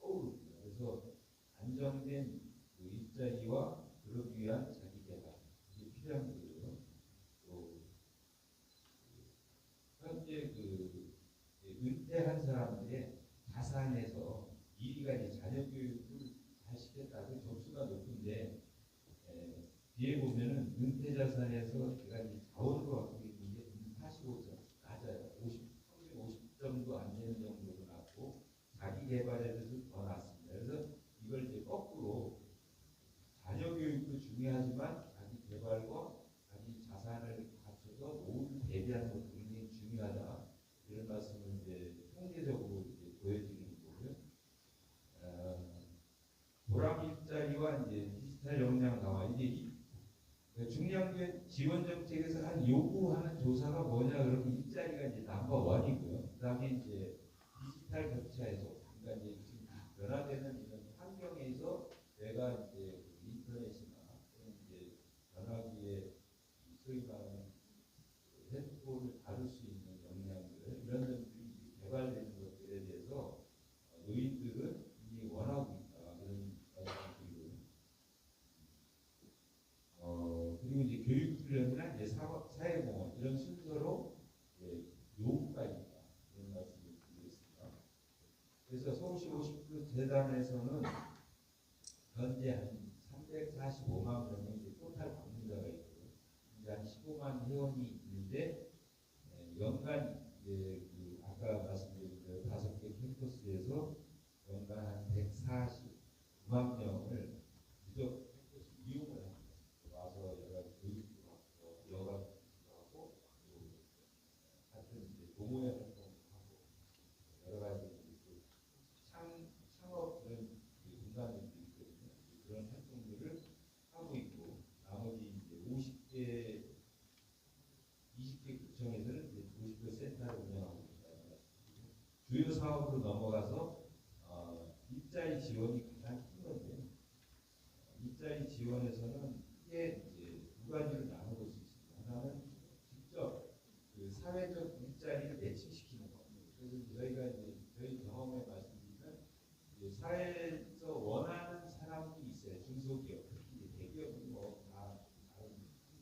떠오릅니다. 그래서 안정된 일자리와 그러기 위한 자기 개발 이게 필요한 거고요. 또 현재 은퇴한 사람들의 자산에서 미리가 이제 자녀 교육을 잘 시켰다. 그 접수가 높은데 뒤에 보면은 은퇴 자산에서 제가 이제 자원으로 갖고 있는 게 45점 낮아요. 평균 50점도 안 되는 정도로 낮고 자기 개발에 대해서 더 낮습니다. 그래서 이걸 이제 거꾸로 자녀 교육도 중요하지만 자기 개발과 자기 자산을 갖춰서 노후를 대비하는 것도 굉장히 중요하다. 이런 말씀을 이제 통계적으로 이제 보여드리는 거고요. 보람이 일자리와 이제 디지털 역량 강화 이게 중량계 지원 정책에서 한 요구하는 조사가 뭐냐 그러면 일자리가 이제 넘버 원이고요. 그다음에 이제 디지털 격차에서 그러니까 이제 지금 변화되는 이런 환경에서 내가 이제 인터넷이나 이제 전화기에 소위 말하는 핸드폰을 다룰 수 있는 역량들 이런 점들이 개발되는 것들에 대해서 노인들은 이미 원하고 있다 그런 말씀드리고요. 그리고 이제 교육 훈련이나 이제 사회공헌 이런 순서로 요구가 있다 이런 말씀을 드리겠습니다. 그래서 서울시 50% 재단에서는 현재 한 345만 명의 이제 토탈 방문자가 있고 이제 한 15만 회원이 있는데 연간 이제 그 아까 말씀드린 그 5개 캠퍼스에서 연간 한 149만 명을 누적 캠퍼스 이용을 합니다. 와서 여러 가지 교육도 받고 여가도 하고 또 같은 이제 동호회 활동도 하고 여러 가지 그 창업 그런 공간들이 있거든요. 그런 활동들을 하고 있고 나머지 이제 50개 20개 구청에서는 이제 50개 센터를 운영하고 있다는 말씀이고 주요 사업으로 넘어가서 일자리 지원이 가장 큰 건데 일자리 지원에서는 크게 이제 두 가지로 나눠볼 수 있습니다. 하나는 직접 그 사회적 일자리를 매칭시키는 겁니다. 그래서 저희가 이제 저희 경험에 말씀드리면 이제 사회에서 원하는 사람이 있어요. 중소기업, 특히 이제 대기업은 뭐다 다른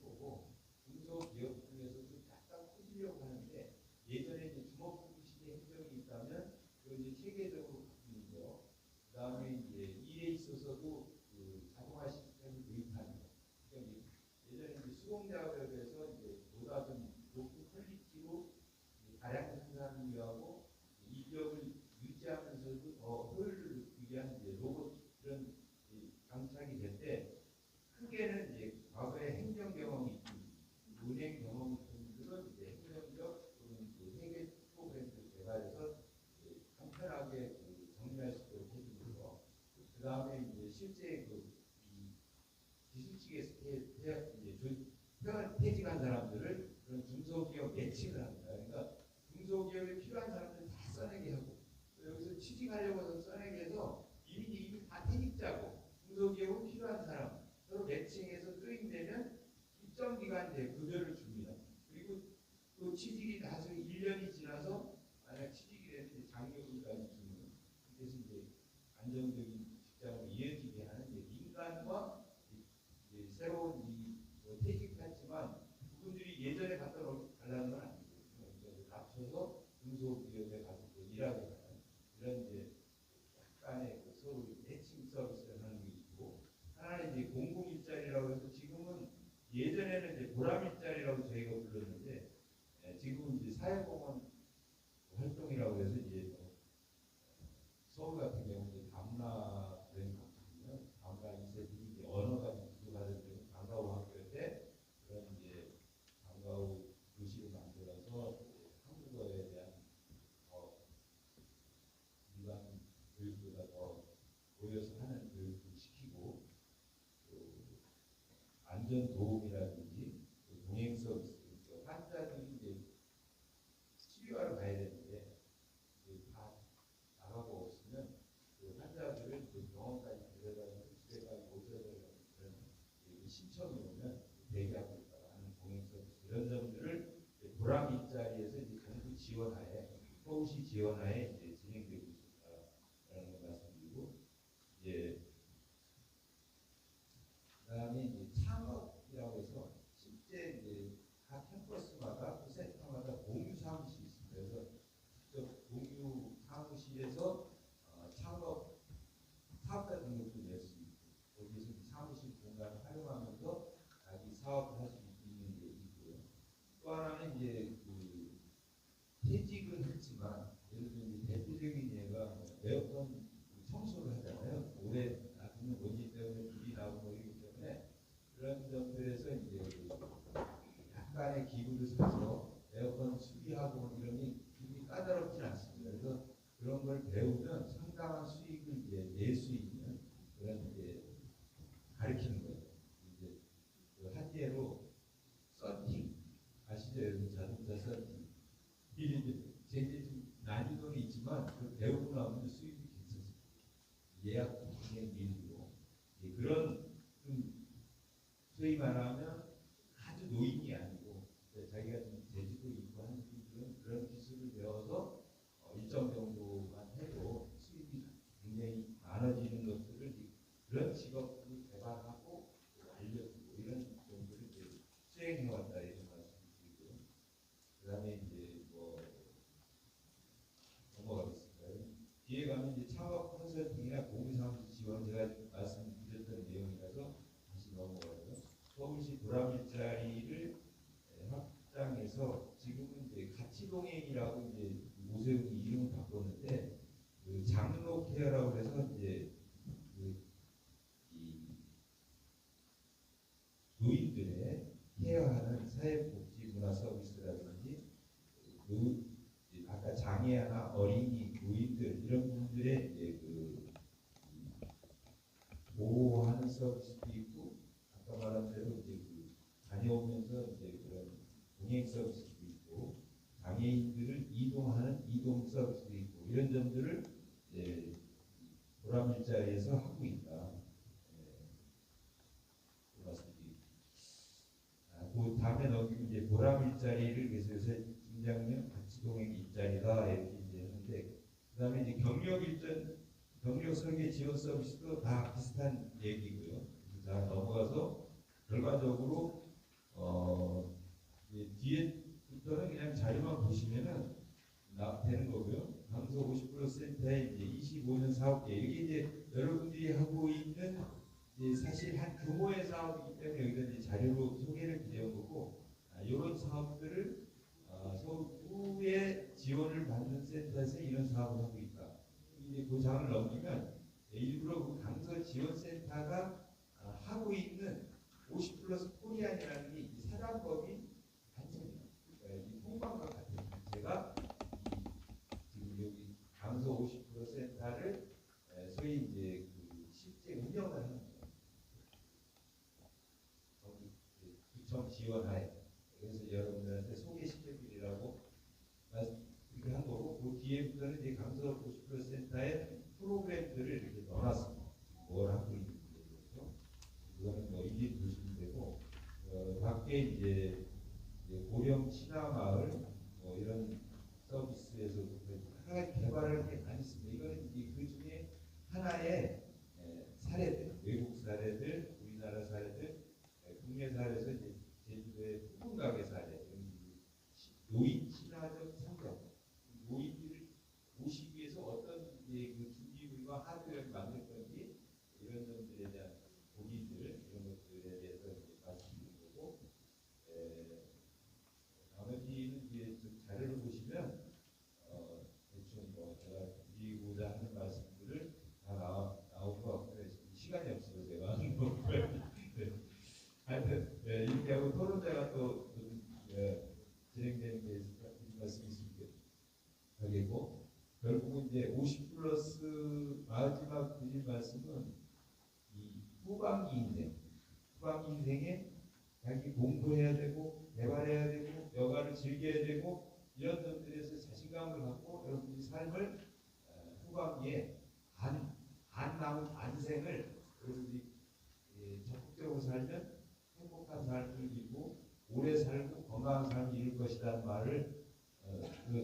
거고 중소기업 중에서도 약간 커지려고 하는데 예전에 이제 주먹구구 시대 행정이 있다면 그 이제 체계적으로 바뀌는 거, 그다음에 이제 일에 있어서도 그 자동화 시스템을 도입하는 거. 그러니까 예전에 이제 수공작업에서 이제 보다 좀 높은 퀄리티로 다량 생산을 위하고 인력을 유지하면서도 더 효율을 높이기 위한 이제 로봇 이런 장착이 될 때 크게는 이제 과거에 행정 경험이 있고 은행 경험이 있는 분들은 이제 행정적 또는 회계 프로그램을 개발해서 간편하게 정리할 수 있도록 해주는 거. 그 다음에 이제 실제 그 기술직에서 퇴직한 사람들을 그런 중소기업 매칭을 합니다. 그러니까 중소기업에 필요한 사람들 다 써내게 하고 여기서 취직하려고 해서 써내게 해서 이미 다 퇴직자고 중소기업은 필요한 사람 서로 매칭해서 트레이닝되면 일정 기간 이제 급여를 줍니다. 그리고 그 취직이 나중에 1년이 지나서 만약 취직이 되는데 장려금까지 주는 그래서 이제 안정적인 직장으로 이어지게 하는 이제 민간과 이제 새로운 퇴직했지만 그분들이 예전에 갔던 걸 달라는 건 아니고 낮춰서 중소기업에 가서 일하게 하는 이런 이제 약간의 그 서로 매칭 서비스를 하는 게 있고 하나는 이제 공공 일자리라고 해서 지금은 예전에는 이제 보람 일자리라고 저희가 불렀는데 지금은 이제 사회공헌 활동이라고 해서 이제 서울 같은 경우 이제 다문화 여행 같거든요. 다문화 2세들이 이제 언어가 부족하던 데는 방과후 학교 때 그런 이제 방과후 교실을 만들어서 한국어에 대한 일반 교육보다 더 모여서 하는 교육을 시키고 또 안전 도움이라든지 동행 서비스 환자들이 이제 치료하러 가야 되는데 다 나가고 없으면 그 환자들을 그 병원까지 데려다가 집에까지 모셔야 되는 그런 신청이 오면 대기하고 있다가 하는 동행 서비스 이런 점들을 보람 일자리에서 이제 정부 지원하에 서울시 지원하에 이제 진행되고 있다라는 걸 말씀드리고 이제 그다음에 이제 창업이라고 해서 실제 이제 각 캠퍼스마다 그 센터마다 공유 사무실이 있습니다. 그래서 직접 공유 사무실에서 창업 사업자 등록도 낼 수 있고 거기서 사무실 공간을 활용하면서 자기 사업을 할 수 있는 게 있고요. 또 하나는 이제 그 퇴직은 했지만 예를 들면 소위 말하면 아주 노인이 아니고 자기가 좀 재주도 있고 하는 분들은 그런 기술을 배워서 일정 정도만 해도 수입이 굉장히 많아지는 것들을 그런 직업들을 개발하고 알려주고 이런 정도를 이제 수행해왔다 이런 말씀드리고요. 그다음에 이제 뭐 넘어가겠습니다. 뒤에 가면 이제 창업 컨설팅이나 공유사무소 지원 제가 말씀드렸던 내용이라서 다시 넘어가요. 서울시 보람일자리를 확장해서 지금은 이제 가치동행이라고 이제 오세훈이 이름을 바꿨는데 그 장로 케어라고 해서 이제 이 노인들의 케어하는 사회복지 문화 서비스라든지 아까 장애아나 어린이 노인들 이런 분들의 이제 그 보호하는 서비스도 있고 아까 말한 대로 이제 그 다녀오면서 이제 그런 동행 서비스도 있고 장애인들을 이동하는 이동 서비스도 있고 이런 점들을 이제 보람일자리에서 하고 있다. 그 말씀드립니다. 그 다음에 넘기면 이제 보람일자리를 그래서 요새 팀장님 가치동행 일자리다 이렇게 이제 했는데 그 다음에 이제 경력 설계 지원 서비스도 다 비슷한 얘기고요. 자 넘어가서 결과적으로 뒤에부터는 그냥 자료만 보시면은 되는 거고요. 강서 50% 센터에 이제 25년 사업계 이게 이제 여러분들이 하고 있는 이제 사실 한 규모의 사업이기 때문에 여기다 이제 자료로 소개를 드린 거고 이런 사업들을 서구의 지원을 받는 센터에서 이런 사업을 하고 있다. 이제 그 장을 넘기면 일부러 그 강서 지원센터가 하고 있는 50+ 코리안이라는 게 이 사단법인 단체입니다. 그러니까 이 통방과 같은 단체가 지금 여기 강서 50% 센터를 소위 이제 그 실제 운영을 하는 거예요. 거기 구청 지원하에 그래서 여러분들한테 소개시켜드리라고 이렇게 한 거고 그 뒤에부터는 이제 강서 50% 센터의 프로그램들을 이렇게 넣어놨습니다. 뭘 하고 있는지 그렇죠. 그거는 뭐 일일이 보시면 되고 밖에 이제 고령 친화마을 뭐 이런 서비스에서도 하나의 개발을 게 많이 있습니다. 이거는 이제 그 중에 하나의 사례들, 외국 사례들, 우리나라 사례들, 국내 사례에서 이제 제주도의 부분가게 사례, 노인 친화적 상점, 노인들을 모시기 위해서 어떤 이제 그 준비물과 하드웨어를 만들 건지 이런 점들에 대한 고민들 이런 것들에 대해서 이제 말씀드린 거고 나머지는 이제 좀 자료를 보시면 대충 뭐 제가 드리고자 하는 말씀들을 다 나올 것 같고요. 시간이 없어서 제가 하여튼 이렇게 하고 토론자가 또 진행되는 게 말씀이 있습니다. 하겠고 결국은 이제 50+ 마지막 드릴 말씀은 이 후반기 인생에 자기 공부해야 되고 개발해야 되고 여가를 즐겨야 되고 이런 점들에서 자신감을 갖고 여러분이 삶을 후반기에 안생을 여러분이 적극적으로 살면 행복한 삶을 이루고 오래 살고 건강한 삶을 이룰 것이라는 말을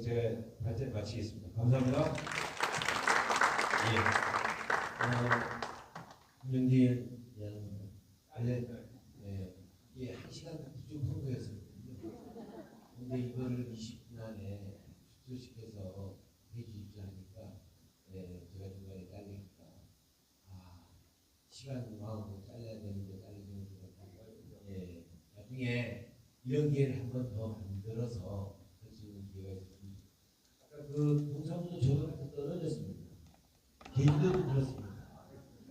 제가 발제 마치겠습니다. 감사합니다. 김영길 양은 이게 1시간 부족 통과였었거든요. 근데 이거를 20분 안에 축소시켜서 해주시니까 제가 중간에 잘리니까 시간 마음으로 잘라야 되는데 잘리는 것 같아요. 나중에 이런 기회를 한 번 더 만들어서 할 수 있는 기회가 있습니다. 아까 그 동사무소 저번에 떨어졌습니다. 제주도도 그렇습니다.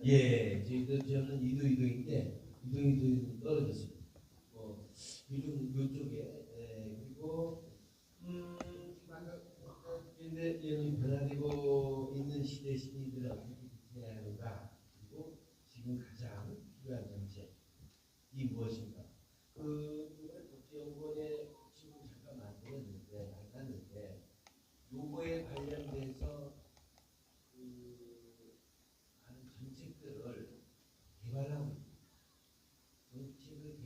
제주도 저는 이도인데 이도는 떨어졌습니다. 요즘 요쪽에 그리고 이제 변화되고 있는 시대 시민들하고 해야 하는가 그리고 지금 가장 필요한 정책이 무엇인가 국제연구원에 지금 잠깐 만났는데 요거에 관련돼서 많은 정책들을 개발하고 있습니다. 정책을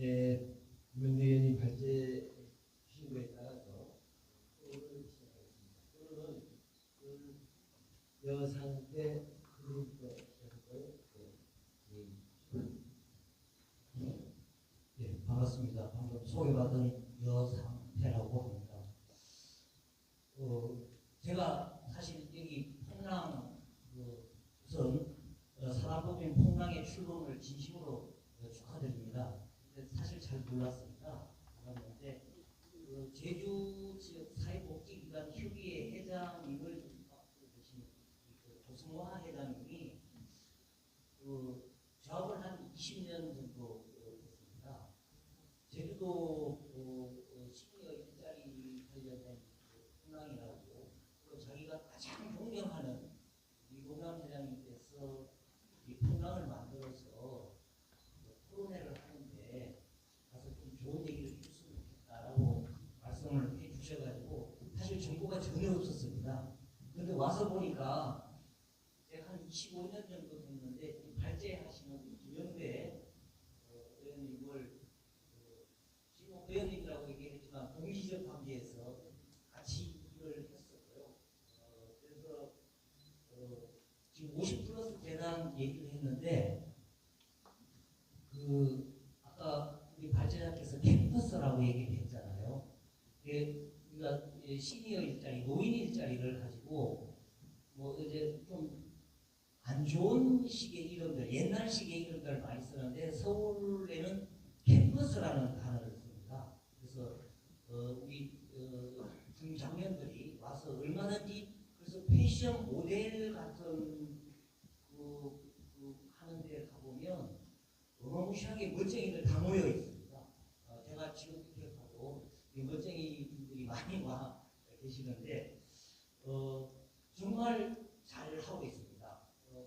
김영대 의원님 발제 주신 거에 따라서 토론을 시작하겠습니다. 토론은 여상태 그룹부터 시작할까요? 예, 반갑습니다. 방금 소개받은 여상태라고 합니다. 제가 사실 여기 풍랑 우선 사단법인 풍랑의 출범을 진심으로 축하드립니다. 근데 사실 잘 몰랐습니다. 몰랐는데 제주 지역 사회복지기관 협의회 회장님을 맡고 계신 고승화 회장님이 작업을 한 20년 정도 했습니다. 제주도 시니어 일자리 관련된 풍랑이라고 또 자기가 가장 존경하는 이봉남 회장님께서 이 풍랑을 만들어서 토론회를 하는데 가서 좀 좋은 얘기를 해줬으면 좋겠다라고 말씀을 해주셔가지고 사실 정보가 전혀 없었습니다. 그런데 와서 보니까 제가 한 25년 정도 됐는데 이 발제하시는 김영대 의원님을 지금 의원님이라고 얘기했지만 공시적 관계에서 같이 일을 했었고요. 그래서 지금 50 플러스 재단 얘기를 했는데 아까 우리 발제자께서 캠퍼스라고 얘기를 했잖아요. 우리가 시니어 일자리, 노인 일자리를 가지고 뭐 이제 좀 안 좋은 식의 이름들, 옛날식의 이름들을 많이 쓰는데 서울에는 캠퍼스라는 단어를 씁니다. 그래서 우리 중장년들이 와서 얼마든지 그래서 패션 모델 같은 하는 데 가보면 어마무시하게 멋쟁이들 다 모여 있습니다. 제가 지금 이렇게 가도 이 멋쟁이 분들이 많이 와 계시는데 정말 잘 하고 있습니다.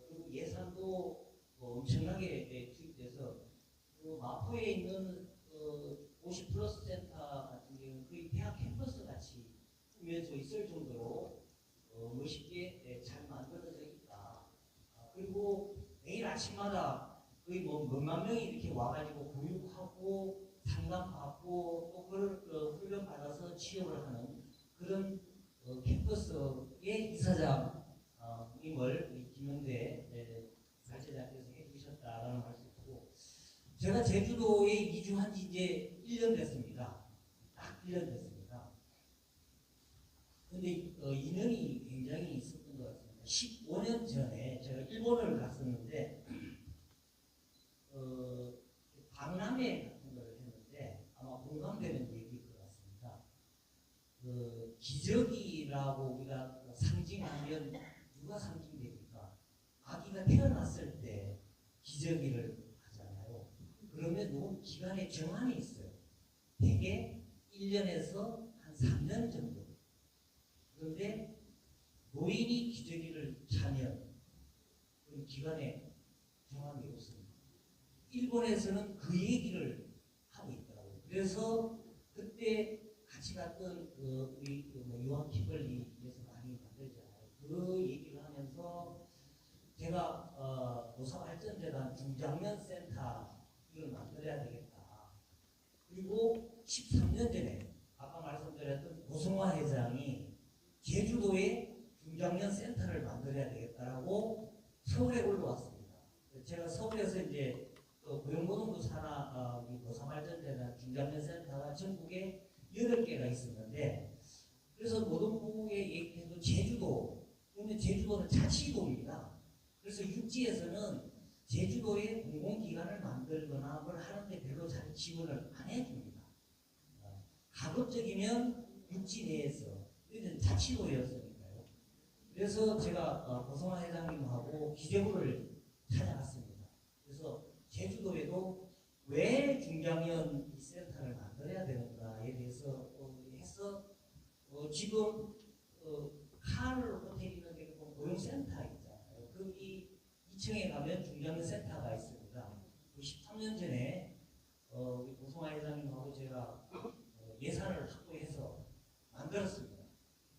그리고 예산도 엄청나게 투입돼서 마포에 있는 50 플러스 센터 같은 경우는 거의 대학 캠퍼스 같이 꾸며져 있을 정도로 멋있게 잘 만들어져 있다. 그리고 매일 아침마다 거의 뭐 몇만 명이 이렇게 와가지고 교육하고 상담받고 또 그걸 훈련 받아서 취업을 하는 그런 캠퍼스의 이사장임을 우리 김영대 발제자께서 해주셨다라는 말씀이고, 제가 제주도에 이주한 지 이제 1년 됐습니다. 딱 1년 됐습니다. 근데 인연이 굉장히 있었던 것 같습니다. 15년 전에 제가 일본을 갔었는데 박람회 같은 걸 했는데 아마 공감되는 얘기일 것 같습니다. 기저귀라고 우리가 상징하면 누가 상징됩니까? 아기가 태어났을 때 기저귀를 하잖아요. 그러면 요건 기간에 정한이 있어요. 대개 1년에서 한 3년 정도. 그런데 노인이 기저귀를 차면 그 기간에 정한이 없습니다. 일본에서는 그 얘기를 하고 있더라고요. 그래서 그때 같이 갔던 우리 요한 키벌리에서 많이 만들잖아요. 그 얘기를 하면서 제가 노사발전재단 중장년 센터 이걸 만들어야 되겠다. 그리고 13년 전에 아까 말씀드렸던 고승화 회장이 제주도에 중장년 센터를 만들어야 되겠다라고 서울에 올라왔습니다. 제가 서울에서 이제 고용노동부 산하 노사발전재단 중장년 센터가 전국에 8개가 있었는데, 그래서 노동부에 얘기해도 제주도, 그러면 제주도는 자치도입니다. 그래서 육지에서는 제주도에 공공기관을 만들거나 뭘 하는데 별로 잘 지원을 안 해줍니다. 가급적이면 육지 내에서, 이건 자치도였으니까요. 그래서 제가 고성화 회장님하고 기재부를 찾아갔습니다. 그래서 제주도에도 왜 중장년 센터를 만들어야 되는가에 대해서 해서 지금 칼 호텔 있는 데 고용센터 있잖아요. 거기 2층에 가면 중장년 센터가 있습니다. 13년 전에 우리 고성화 회장님하고 제가 예산을 확보해서 만들었습니다.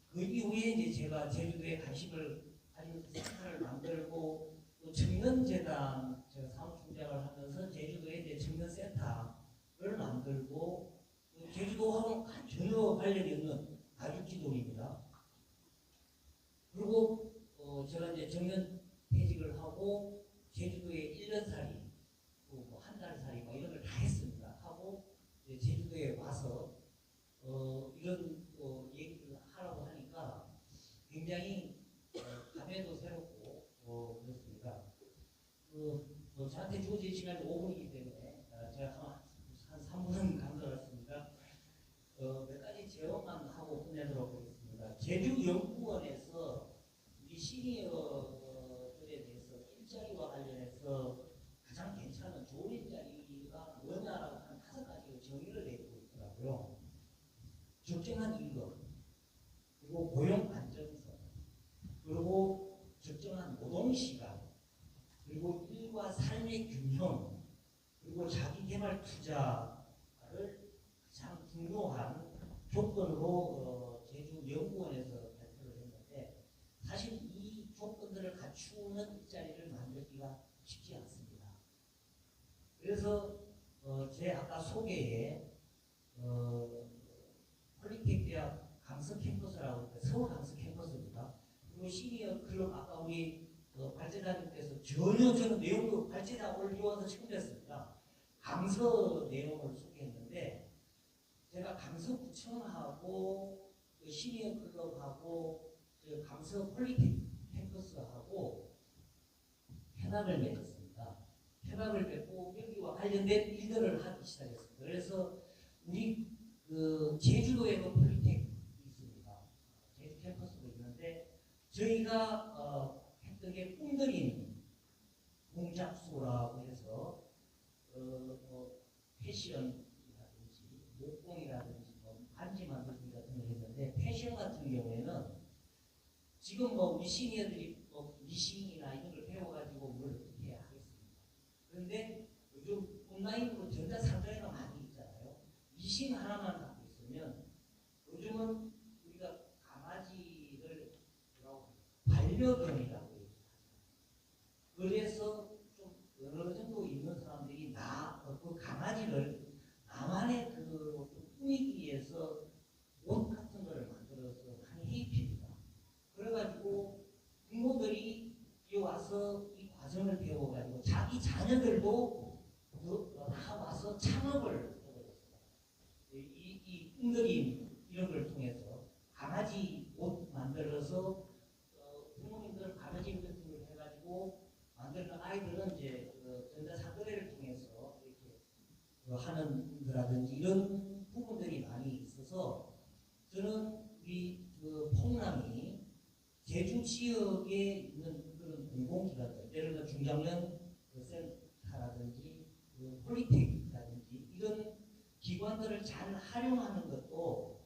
그 이후에 이제 제가 제주도에 관심을 가진 센터를 만들고 또 청년재단 제가 사무총장을 하면서 제주도에 이제 청년센터를 만들고 제주도하고는 전혀 관련이 없는 다육지돌입니다. 그리고 제가 이제 정년 퇴직을 하고 제주도에 1년살이, 뭐 한 달살이 뭐 이런 걸 다 했습니다. 하고 이제 제주도에 와서 이런 얘기를 하라고 하니까 굉장히 감회도 새롭고 그렇습니다. 저한테 주어진 시간이 5분이기 때문에 제가 한 3분은 감사했습니다. 몇 가지 제언만 하고 끝내도록 하겠습니다. 제주연구원에서 우리 시니어들에 대해서 일자리와 관련해서 가장 괜찮은 좋은 일자리가 뭐냐라고 한 5가지로 정의를 내리고 있더라고요. 적정한 임금, 그리고 고용 안정성, 그리고 적정한 노동시간, 그리고 일과 삶의 균형, 그리고 자기개발 투자를 가장 중요한 조건으로 제주연구원에서 발표를 했는데, 사실 이 조건들을 갖추는 일자리를 만들기가 쉽지 않습니다. 그래서 제 아까 소개에 폴리텍 대학 강서 캠퍼스라고 했는데 서울 강서 캠퍼스입니다. 그리고 시니어 클럽 아까 우리 발제자님께서 전혀 저는 내용도 발제자 오늘 와서 처음 뵀습니다. 강서 내용을 소개했는데, 제가 강서구청하고 시니어 클럽하고 강서 폴리텍 캠퍼스하고 협약을 맺었습니다. 협약을 맺고 여기와 관련된 일들을 하기 시작했습니다. 그래서 우리 제주도에도 폴리텍이 있습니다. 제주 캠퍼스도 있는데, 저희가 했던 게 꿈들인 공작소라고 해서 패션이라든지 목공이라든지 반지 만들기 같은 걸 했는데, 패션 같은 경우에는 지금 우리 시니어들이 미싱이나 이런 걸 배워가지고 뭘 어떻게 해야 하겠습니다. 그런데 요즘 온라인으로 전자상가가 많이 있잖아요. 미싱 하나만 갖고 있으면 요즘은 우리가 강아지를 반려견이라고 얘기하잖아요. 그래서 좀 어느 정도 있는 사람들이 그 강아지를 나만의 꾸미기 위해서 옷 같은 거를 만들어서 많이 해입힙니다. 그래가지고 부모들이 와서 이 과정을 배워가지고 자기 자녀들도 다 와서 창업을 해버렸어요. 이 꿈들이 이런 걸 통해서 강아지 옷 만들어서 부모님들 강아지 같은 걸 해가지고 만드는 아이들은 이제 전자상거래를 통해서 이렇게 하는 거라든지 이런 부분들이 많이 있어서, 저는 우리 퐁남이 제주 지역에 있는 그런 공공기관들, 예를 들어 중장년 센터라든지 폴리텍이라든지 이런 기관들을 잘 활용하는 것도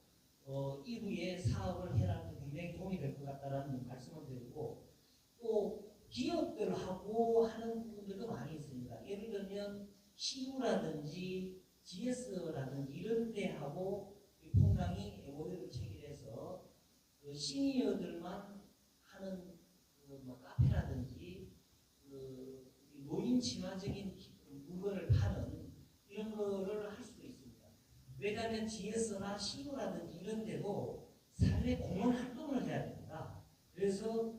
이후에 사업을 해라는 데 굉장히 도움이 될 것 같다는 말씀을 드리고, 또 기업들하고 하는 부분들도 많이 있습니다. 예를 들면 CU라든지 GS라든지 이런 데하고 퐁남이 MOU를 체결해서 시니어들만 하는 카페라든지 노인 친화적인 물건을 파는 이런 거를 할 수도 있습니다. 왜냐하면 GS나 CU라든지 이런 데도 삶의 공헌 활동을 해야 됩니다. 그래서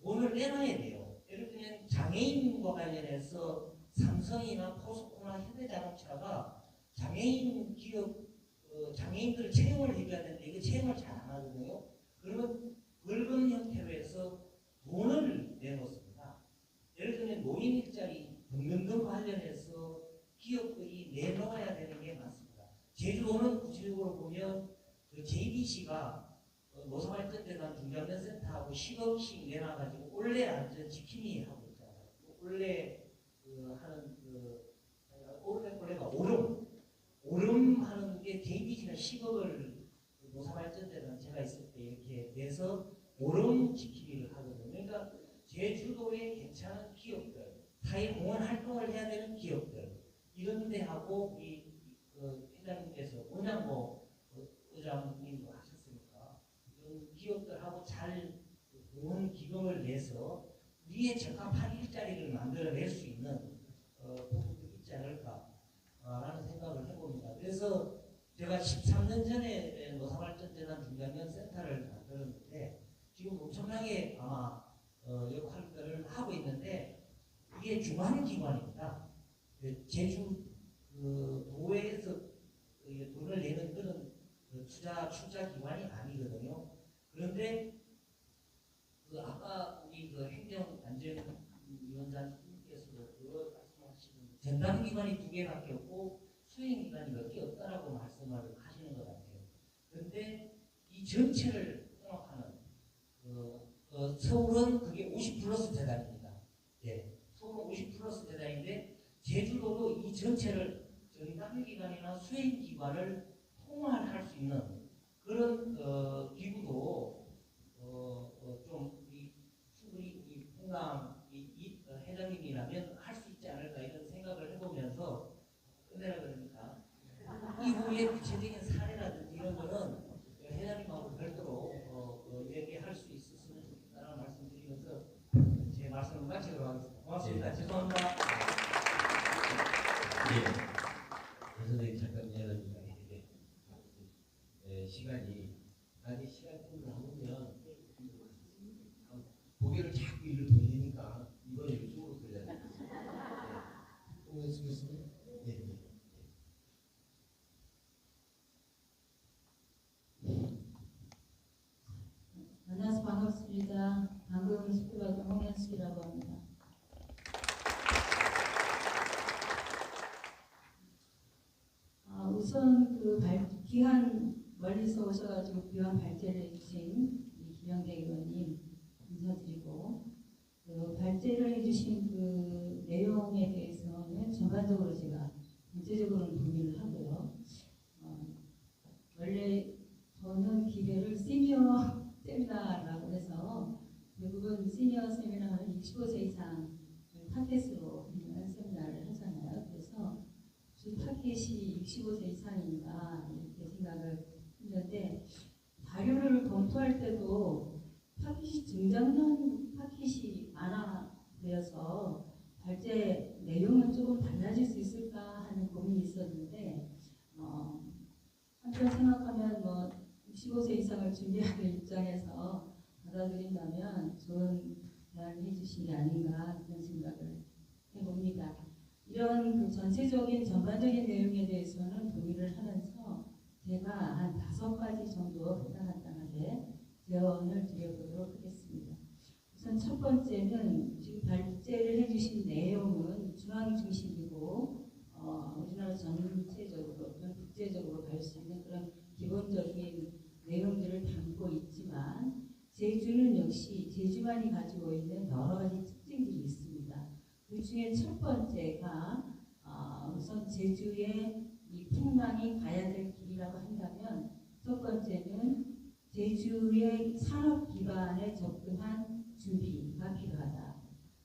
돈을 내놔야 돼요. 예를 들면 장애인과 관련해서 삼성이나 포스코나 현대자동차가 장애인 기업 장애인들 채용을 해줘야 되는데 이거 채용을 잘 안 하거든요. 그러면 벌금 형태로 해서 돈을 내놓습니다. 예를 들면 노인 일자리 등등 관련해서 기업들이 내놓아야 되는 게 많습니다. 제주도는 구체적으로 보면 JBC가 노사발전재단 중장년센터하고 10억씩 내놔가지고 올해 안전 지킴이 하고 있잖아요. 올해 하는 올해가 오름 하는 게 JBC가 10억을 노사발전재단 제가 있을 때 이렇게 내서 오름 지키기를 하거든요. 그러니까 제주도의 괜찮은 기업들, 사회공헌 활동을 해야 되는 기업들 이런 데하고 우리 회장님께서 워낙 의장님도 하셨으니까 이런 기업들하고 잘 공헌 기금을 내서 우리의 적합한 일자리를 만들어낼 수 있는 부분도 있지 않을까라는 생각을 해봅니다. 그래서 제가 13년 전에 노사발전재단 중장년 센터를 만들었는데 지금 엄청나게 아마 역할들을 하고 있는데 이게 중앙기관입니다. 제주 도에서 돈을 내는 그런 투자 기관이 아니거든요. 그런데 아까 우리 행정안전위원장님께서도 말씀하시는 전담기관이 2개밖에 없고 수행기관이 몇 개 없다라고 말씀을 하시는 것 같아요. 그런데 이 전체를 통합하는 서울은 그게 50+ 재단입니다. 예, 서울은 50+ 재단인데 제주도도 이 전체를 전담기관이나 수행기관을 통합할 수 있는 그런 기구도 좀 충분히 이 풍남 회장님이라면 할 수 있지 않을까 이런 생각을 해보면서 끝내라 그러니까 이후에 구체적인 사례라든지 이런 거는 회장님하고 별도로 얘기할 수 있었으면 좋겠다는 말씀드리면서 제 말씀을 마치도록 하겠습니다. 고맙습니다. 죄송합니다. 선생님 잠깐 미안합니다. 시간이 아니 시간대로 하면 고개를 자꾸 일로 돌리니까 이번에 이쪽으로 돌려야 돼요. 오늘 쓰겠습니다. 네. 만나서 반갑습니다. 방금 스피커가 홍현숙이라고 합니다. 우선 귀한 멀리서 오셔가지고 귀한 발제를 해주신 김영대 의원님 감사드리고 발제를 해주신 그 내용에 대해서는 전반적으로 제가 전체적으로는 동의를 하고요. 원래 저는 기회를 시니어 세미나라고 해서 대부분 시니어 세미나는 65세 이상 타겟으로 있는 세미나를 하잖아요. 그래서 주 타겟이 65세 이상인가 이렇게 생각을 했는데 자료를 검토할 때도 타겟이 중장년 타겟이 많아 보여서 발제 내용은 조금 달라질 수 있을까 하는 고민이 있었는데 한편 생각하면 65세 이상을 준비하는 입장에서 받아들인다면 좋은 대안을 해주신 게 아닌가 그런 생각을 해봅니다. 이런 전체적인 전반적인 내용에 대해서는 동의를 하면서 제가 한 5가지 정도 간단하게 제언을 드려보도록 하겠습니다. 우선 첫 번째는 지금 발제를 해주신 내용은 중앙 중심이고 우리나라 전체적으로 또는 국제적으로 갈 수 있는 그런 기본적인 내용들을 담고 있지만 제주는 역시 제주만이 가지고 있는 여러 가지 특징들이 있습니다. 그 중에 첫 번째가 우선 제주의 이 풍랑이 가야 될 길이라고 한다면 첫 번째는 제주의 산업 기반에 접근한 준비가 필요하다.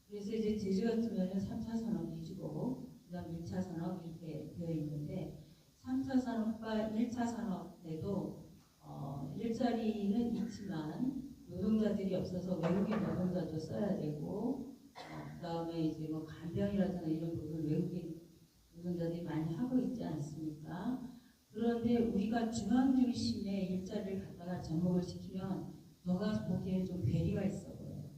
그래서 이제 제주 같으면 3차 산업 위주고 그다음 1차 산업 이렇게 되어 있는데 3차 산업과 1차 산업에도 일자리는 있지만 노동자들이 없어서 외국인 노동자도 써야 되고 그다음에 이제 간병이라든가 이런 부분 외국인 노동자들이 많이 하고 있지 않습니까? 그런데 우리가 중앙 중심의 일자리를 갖다가 접목을 시키면 너가 보기에는 좀 괴리가 있어 보여요.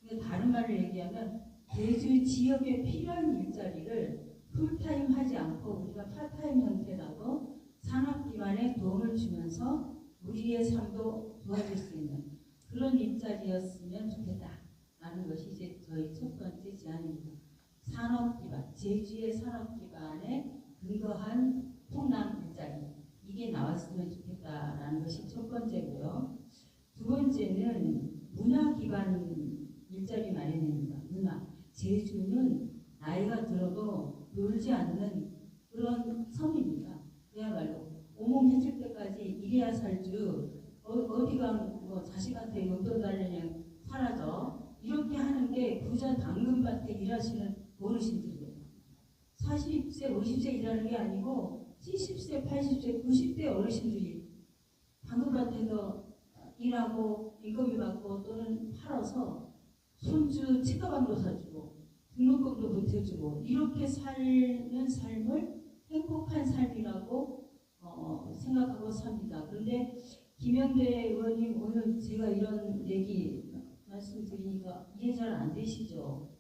근데 다른 말을 얘기하면 제주 지역에 필요한 일자리를 풀타임 하지 않고 우리가 파타임 형태라도 산업기반에 도움을 주면서 우리의 삶도 도와줄 수 있는 그런 일자리였으면 좋겠다라는 것이 이제 저희 첫 번째 제안입니다. 산업기반, 제주의 산업기반에 근거한 풍랑 일자리 이게 나왔으면 좋겠다라는 것이 첫 번째고요. 두 번째는 문화기반 일자리 마련입니다. 문화. 제주는 나이가 들어도 놀지 않는 그런 섬입니다. 그야말로 오몽해질 때까지 이래야 살주 어디가 자식한테 용돈 달래면 사라져 이렇게 하는 게 부자 당근밭에 일하시는 어르신들이에요. 40세, 50세 일하는 게 아니고 70세, 80세, 90대 어르신들이 당근밭에서 일하고 인건비 받고 또는 팔아서 손주 치과방도 사주고 등록금도 보태주고 이렇게 살는 삶을 행복한 삶이라고 생각하고 삽니다. 그런데 김영대 의원님 오늘 제가 이런 얘기 말씀드리니까 이해 잘 안 되시죠?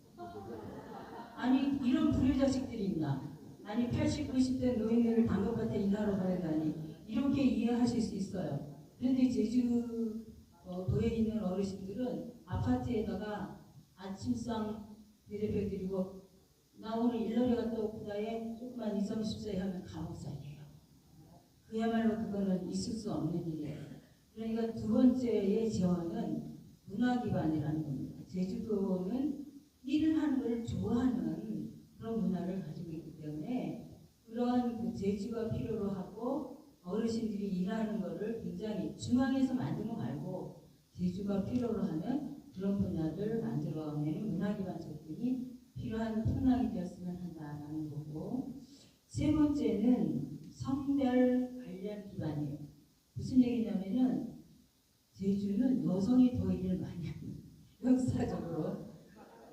아니 이런 불효자식들이 있나? 아니 80, 90대 노인들을 단골밭에 일하러 보내다니 이렇게 이해하실 수 있어요. 그런데 제주 도에 있는 어르신들은 아파트에다가 아침상 대접해드리고 나 오늘 일러리 갔다 오고다에 조금만 20, 30세 하면 감옥살이에요. 그야말로 그거는 있을 수 없는 일이에요. 그러니까 두 번째의 재원은 문화 기반이라는 겁니다. 제주도는 일을 하는 걸 좋아하는 그런 문화를 가지고 있기 때문에 그런 그 재주가 필요로 하고 어르신들이 일하는 거를 굉장히 중앙에서 만든 거 말고 재주가 필요로 하는 그런 분야를 만들어내는 문화 기반 접근이 필요한 풍랑이 되었으면 한다라는 거고, 세 번째는 성별 관련 기반이에요. 무슨 얘기냐면은 제주는 여성이 더 일을 많이 합니다. 역사적으로.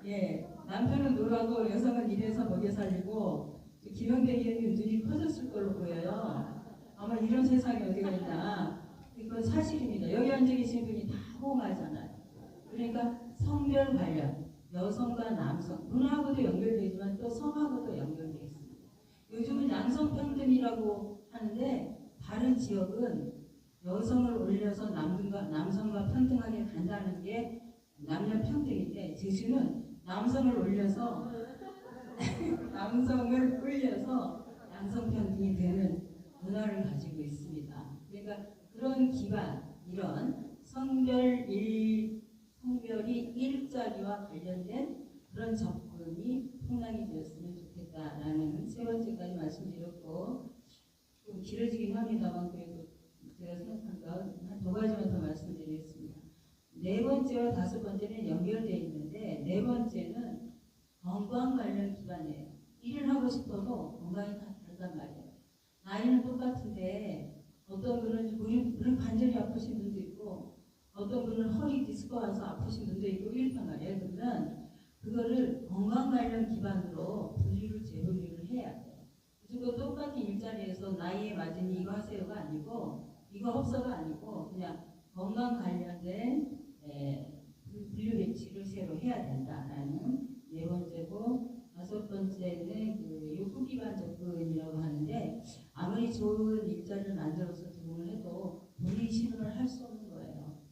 예, 남편은 놀아도 여성은 일해서 먹여 살리고 김영대 의원님 눈이 커졌을 걸로 보여요. 아마 이런 세상이 어디가 있나. 이건 사실입니다. 여기 앉아 계신 분이 다 호응하잖아요. 그러니까 성별 관련, 여성과 남성, 문화하고도 연결되지만 또 성하고도 연결되어 있습니다. 요즘은 양성평등이라고 하는데 다른 지역은 여성을 올려서 남성과 평등하게 간다는 게 남녀평등인데 제주는 남성을 올려서 남성을 끌려서 양성평등이 되는 문화를 가지고 있습니다. 그러니까 그런 기반, 이런 성별이 일자리와 관련된 그런 접근이 풍랑이 되었으면 좋겠다라는 세 번째까지 말씀드렸고, 좀 길어지긴 합니다만 그래도 제가 생각한 건 한 두 가지만 더 말씀드리겠습니다. 네 번째와 다섯 번째는 연결되어 있는데 네 번째는 건강 관련 기반이에요. 일을 하고 싶어도 건강이 다 다르단 말이에요. 나이는 똑같은데 어떤 분은 무릎 관절이 아프신 분도 있고 어떤 분은 허리 디스크 와서 아프신 분도 있고 이렇단 말이에요. 그러면 그거를 건강 관련 기반으로 재분류를 해야 돼요. 무조건 똑같은 일자리에서 나이에 맞으니 이거 하세요가 아니고 이거 없어가 아니고 그냥 건강 관련된 분류 배치를 새로 해야 된다라는 네 번째고, 다섯 번째는 그 욕구 기반 접근이라고 하는데 아무리 좋은 일자리를 만들어서 등록을 해도 본인 실현을 할 수 없는 거예요.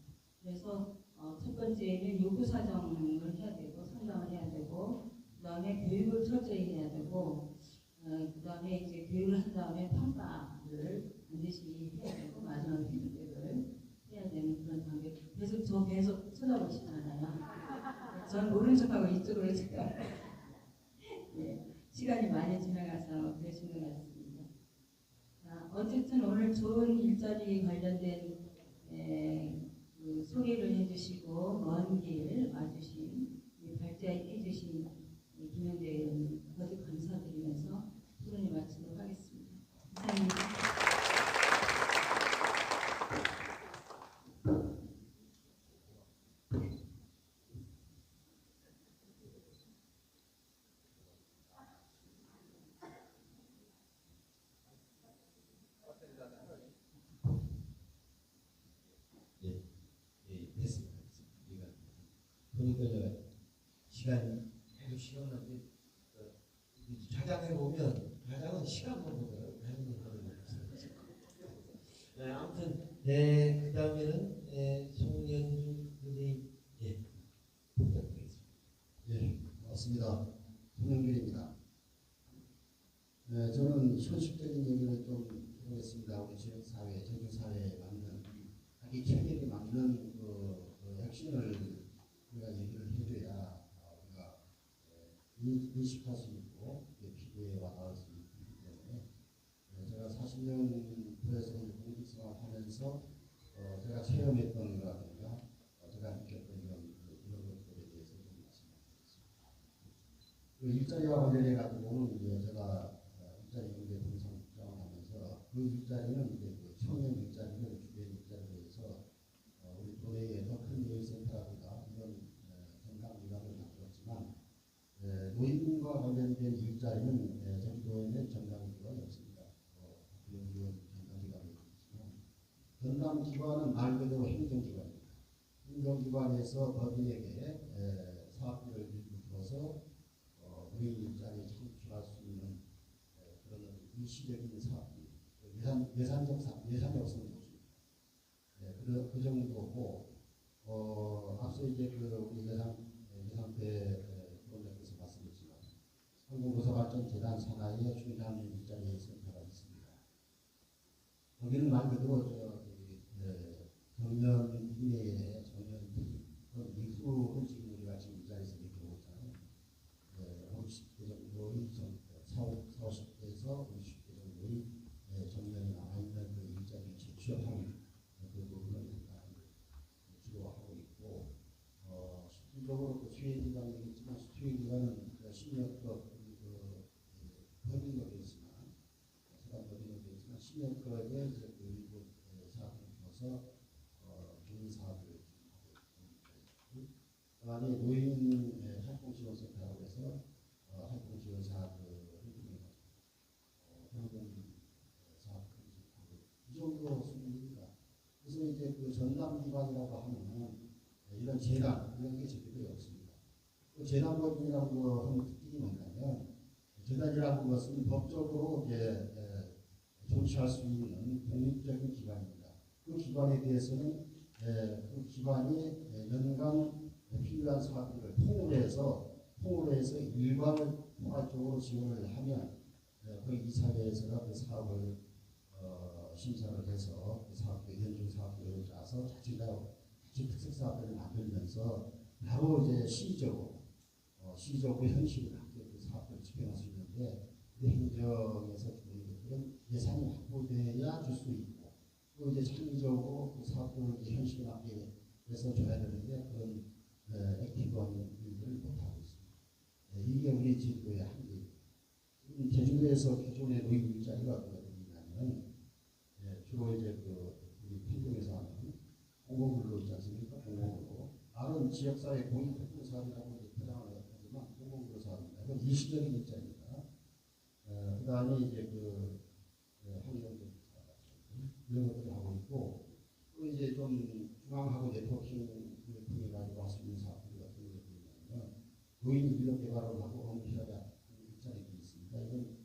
그래서 첫 번째는 요구 사정을 해야 되고 상담을 해야 되고, 그 다음에 교육을 철저히 해야 되고, 그 다음에 이제 교육을 한 다음에 평가를 반드시 해야 되고 마지막에 피드백을 해야 되는 그런 단계. 계속 쳐다보시잖아요. 전 모른 척하고 이쪽으로 지금 예, 시간이 많이 지나가서 그러신 것 같습니다. 자, 어쨌든 오늘 좋은 일자리 관련된 그 소개를 해주시고 먼 길 와주신 발제해주신 김영대 의원님 거듭 감사드리면서 토론을 마치도록 하겠습니다. 감사합니다. 됐습니다. 보니까 시간이 계속 시간인데 자장해 보면 자장은 시간만 보더라고요. 아무튼 그 다음에는 송영주 선생님 부탁드리겠습니다. 고맙습니다. 송영길입니다. 저는 현실적인 얘기를 좀 해보겠습니다. 우리 지역사회, 제주사회에 맞는 자기 체격에 맞는 그 핵심을 우리가 얘기를 해줘야 우리가 인식할 수 있고 피부에 와닿을 수 있기 때문에 제가 40년 도에서 공직생활 하면서 제가 체험했던 거라든가 제가 느꼈던 이런 것들에 대해서 좀 말씀드리겠습니다. 그 일자리와 관련해 가지고는 이제 제가 일자리 문제 분석 국장을 하면서 그 일자리는 이제 그 청년 일자리를 주변 일자리로 해서 우리 도내에 더 큰 여유센터라든가 이런 정당기관을 만들었지만 노인과 관련된 일자리는 제주도에는 정당기관이 없습니다. 국회의원 회사에서 법인에게 사업비를 일부 들어서 노인 일자리 창출할 수 있는 그런 일시적인 사업비, 예산적 성공입니다. 그 정도고 앞서 이제 우리 예상대 부원장께서 말씀했지만 한국노사발전재단 산하의 중단 일자리 센터가 있습니다. 거기는 말 그대로 정년 이내에 정년 이후를 지금 우리가 지금 이 자리에서 얘기하고 있잖아요. 50대 정도의 40대에서 50대 정도의 정년이 남아있는 그 일자리를 재취업하는 그 부분을 주로 하고 있고, 실질적으로 그 수혜기관 얘기했지만 수혜기관은 시니어급 법인으로 되어 있지만 법인으로 되어 있지만 시니어급의 이제 그 일부 사업을 통해서 개인 사업을 하고 있고, 그다음에 노인 활동지원센터라고 해서 활동지원 사업을 통해서 현금 사업을 하고 이 정도 수준입니다. 그래서 이제 그 전담기관이라고 하면 이런 재단 이런 게 제대로 없습니다. 그 재단법인이라고 하는 특징이 뭐냐면 재단이라는 것은 법적으로 이제 정치할 수 있는 독립적인 기관입니다. 그 기관에 대해서는 그 기관이 연간 필요한 사업들을 통으로 해서 일반을 포괄적으로 지원을 하면 그 이사회에서가 그 사업을 심사를 해서 그 사업의 연중 사업들을 짜서 자치 특색 사업들을 만들면서 바로 이제 시적으로 현실을 함께 그 사업들을 집행할 수 있는데 그 행정에서 주는 것들은 예산이 확보돼야 줄 수 있고 또 이제 창의적으로 그 사업들을 현실에 맞게 해서 줘야 되는데 그런 액티브한 일들을 못하고 있습니다. 이게 우리 제주도의 한계입니다. 제주도에서 기존의 노인 일자리가 어떻게 되냐면 주로 이제 우리 평동에서 하는 공공근로 있지 않습니까? 공공근로. 나는 지역사회 공익활동사업이라고 포장을 하지만 공공근로 사업입니다. 이건 일시적인 일자리입니다. 그 다음에 이제 환경적 이런 것들을 하고 있고 또 이제 좀 중앙하고 네트워킹을 통해 가지고 할 수 있는 사업들 같은 것들이 있냐면 노인 인력 개발을 하고 어묵힐하자 일자리들이 있습니다. 이건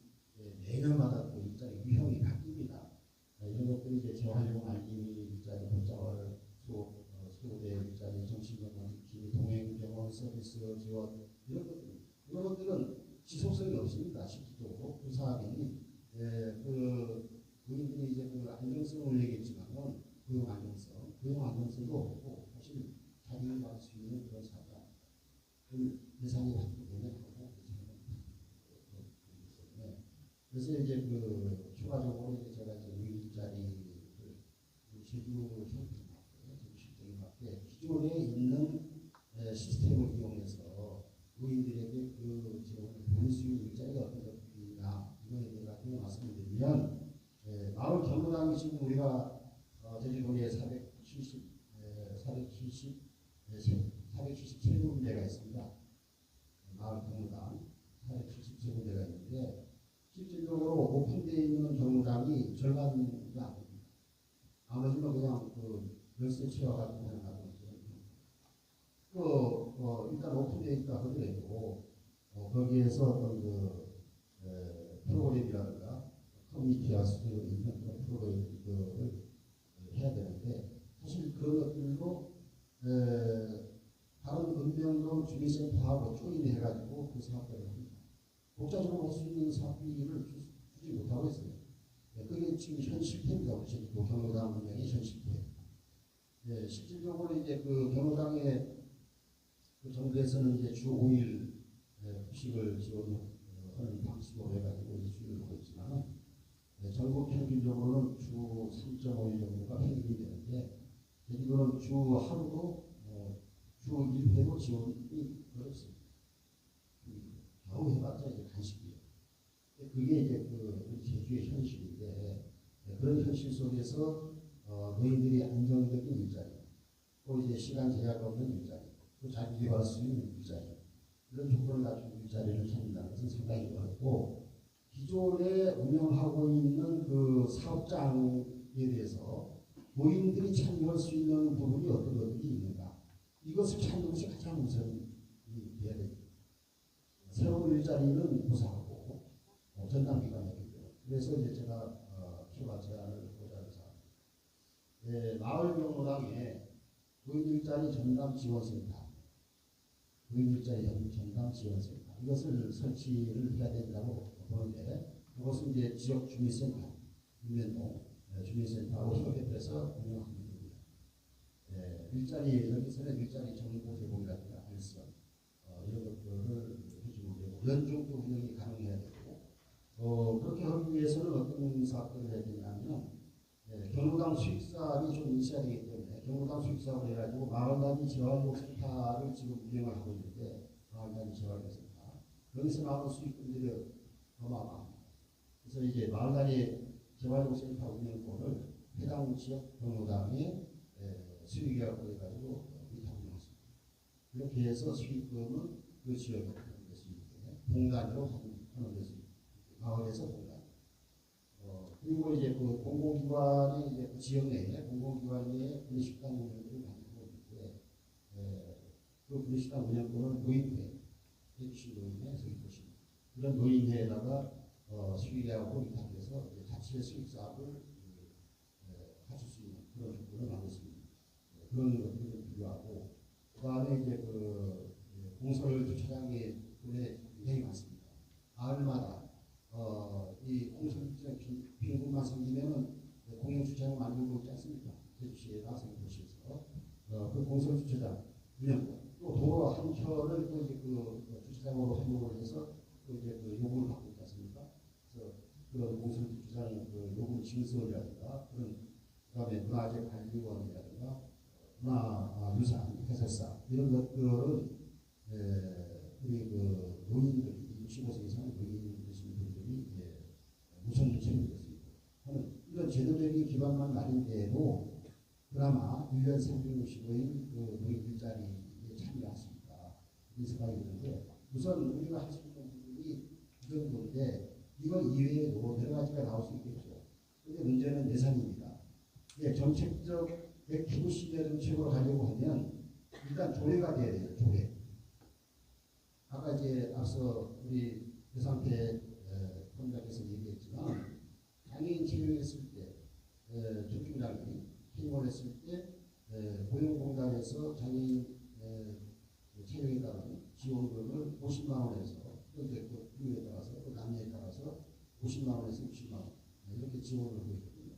매년마다 또 일자리 유형이 바뀝니다. 이런 것들이 이제 재활용 알림이 일자리 복잡을 수호대 일자리 정신건강 지킴이 동행병원 서비스 지원 이런 것들은 지속성이 없습니다. 실질적으로 그 사업이 노인들이 이제 그 안정성을 얘기했지만은 고용 안정성도 없고 사실 자기를 받을 수 있는 그런 사업이 아닙니다. 예산이 확보되면 하고 그래서 이제 추가적으로 이제 제가 이제 일자리를 제주 형태에 맞게 제주 실정에 맞게 기존에 있는 시스템을 이용해서 노인들에게 그 지원을 보낼 수 있는 일자리가 어떤 것들이냐 이거에 대해서 말씀을 드리면 마을 경로당이 지금 우리가 제주도에 477군데가 있습니다. 마을 경로당 477군데가 있는데 실질적으로 오픈되어 있는 경로당이 절반이 안 됩니다. 나머지는 그냥 열쇠 채워가지고 그냥 가고 있어요. 일단 오픈되어 있다 하더라도 거기에서 어떤 프로그램이라든가 커뮤니티와 수 있는 그런 프로그램을 해야 되는데 사실 그것들도 다른 은명동 주민센터하고 조인해가지고 그 사업들을 합니다. 독자적으로 할 수 있는 사업비를 주지 못하고 있어요. 그게 지금 현 실태입니다. 우리 제주도 경로당 운영의 현 실태. 실질적으로 이제 그 경로당의 그 정부에서는 이제 주 5일 급식을 지원하는 방식으로 해가지고 이제 주의를 하고 있지만 전국 평균적으로는 주 3.5일 정도가 평균이 되는데 제주도는 주 하루도 주 1회도 지원이 어렵습니다. 겨우 해봤자 이제 간식이에요. 그게 이제 우리 제주의 현실인데 그런 현실 속에서 노인들이 안정적인 일자리, 또 이제 시간 제약 없는 일자리, 또 자기 개발할 수 있는 일자리 이런 조건을 갖춘 일자리를 찾는다는 것은 상당히 어렵고 기존에 운영하고 있는 그 사업장에 대해서 노인들이 참여할 수 있는 부분이 어떤 것들이 있는가 이것을 찾는 것이 가장 우선이 돼야 됩니다. 새로운 일자리는 보상하고 전담기가 되겠죠. 그래서 이제 제가 추가 제안을 하고자 해서 마을 경로당에 노인 일자리 전담 지원센터, 노인 일자리 전담 지원센터 이것을 설치를 해야 된다고 보는데 그것은 이제 지역 주민센터, 유면동 주민센터하고 협업해서 운영하는 겁니다. 일자리 여기서는 일자리 정보 제공이라든가 알선 이런 것들을 해주면 되고 연중도 운영이 가능해야 되고 그렇게 하기 위해서는 어떤 사업들을 해야 되냐면 경로당 수익사업이 좀 있어야 되기 때문에 경로당 수익사업을 해가지고 마을단위 재활용센터를 지금 운영을 하고 있는데 마을단위 재활용센터 여기서 나오는 수익금들이 어마어마합니다. 그래서 이제 마을단위 재활용센터 운영권을 해당 지역 경로당에 수익이라고 해가지고 위탁운영했습니다. 이렇게 해서 수익금은 그 지역에 하는 것이 공단으로 하는 것이 마을에서 공단. 그리고 이제 그 공공기관이 이제 그 지역 내에 공공기관의 분식당 운영을 가지고 있는데 그 분식당 운영권을 노인회 해주신 노인회 서울 것입니다. 이런 노인회에다가 수익하고 위탁해서 자치의 수익 사업을 하실 수 있는 그런 조건을 만들었습니다. 그런 것들이 필요하고 그다음에 이제 그 공설 주차장의 분에 굉장히 많습니다. 마을마다 이 공설 주차장 빈곳만 생기면은 공영 주차장 만들고 있지 않습니까? 제주시에다 생각하시면서 그 공설 주차장 운영권 또 도로 한 켠을 또 이제 그 주차장으로 활용을 해서 또 이제 그 요금을 받고 있지 않습니까? 그래서 그런 공설 주차장 그 요금 징수이라든가 그다음에 문화재 관리원이라든가 문화유산 해설사 이런 것들은 우리 그 노인들이 65세 이상 노인 되신 분들이 우선 책임을 졌습니다. 이런 제도적인 기반만 마련돼도 그나마 1년 365일 그 노인 일자리에 참여하십니다. 이 생각이 드는데 우선 우리가 할 수 있는 부분이 이 정도인데 이건 이외에도 여러 가지가 나올 수 있겠죠. 근데 문제는 예산입니다. 정책적 기부 시대 정책으로 가려고 하면 일단 조례가 돼야 돼요. 조례. 아까 이제 앞서 우리 배상태 본장께서 얘기했지만 장애인 채용했을 때 전중장애인 채용을 했을 때 고용공단에서 장애인 채용에 따른 지원금을 50만 원에서 또 이제 그 부류에 따라서 또 남녀에 따라서 50만 원에서 60만 원 이렇게 지원을 하고 있거든요.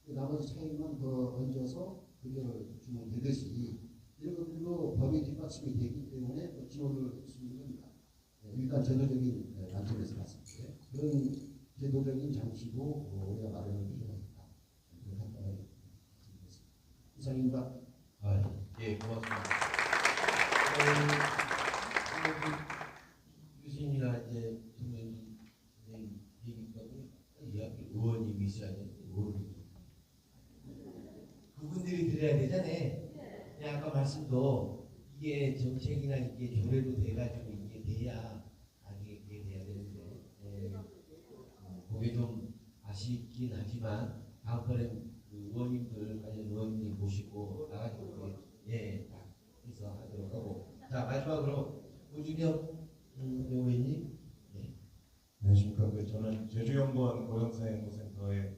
나머지 차이만 더 얹어서 급여를 주면 되듯이 이런 것들도 법이 뒷받침이 되기 때문에 또 지원을 할 수 있는 겁니다. 일단 제도적인 관점에서 봤을 때 그런 제도적인 장치도 우리가 마련할 필요가 있다. 간단하게 말씀드렸습니다. 이상입니다. 예, 고맙습니다. 교수님이나 이제 선생님 얘기니까 의원님이 있어야 되는데 그분들이 들어야 되잖아요. 아까 말씀도 이게 정책이나 이게 조례도 돼가지고 이게 돼야 이게 돼야 되는데 그게 좀 아쉽긴 하지만 다음번엔 그 의원님들 관련 의원님 모시고 나가지고 딱 해서 하도록 하고 자 마지막으로 우준혁 의원님. 안녕하십니까. 저는 제주연구원 고령사회연구센터의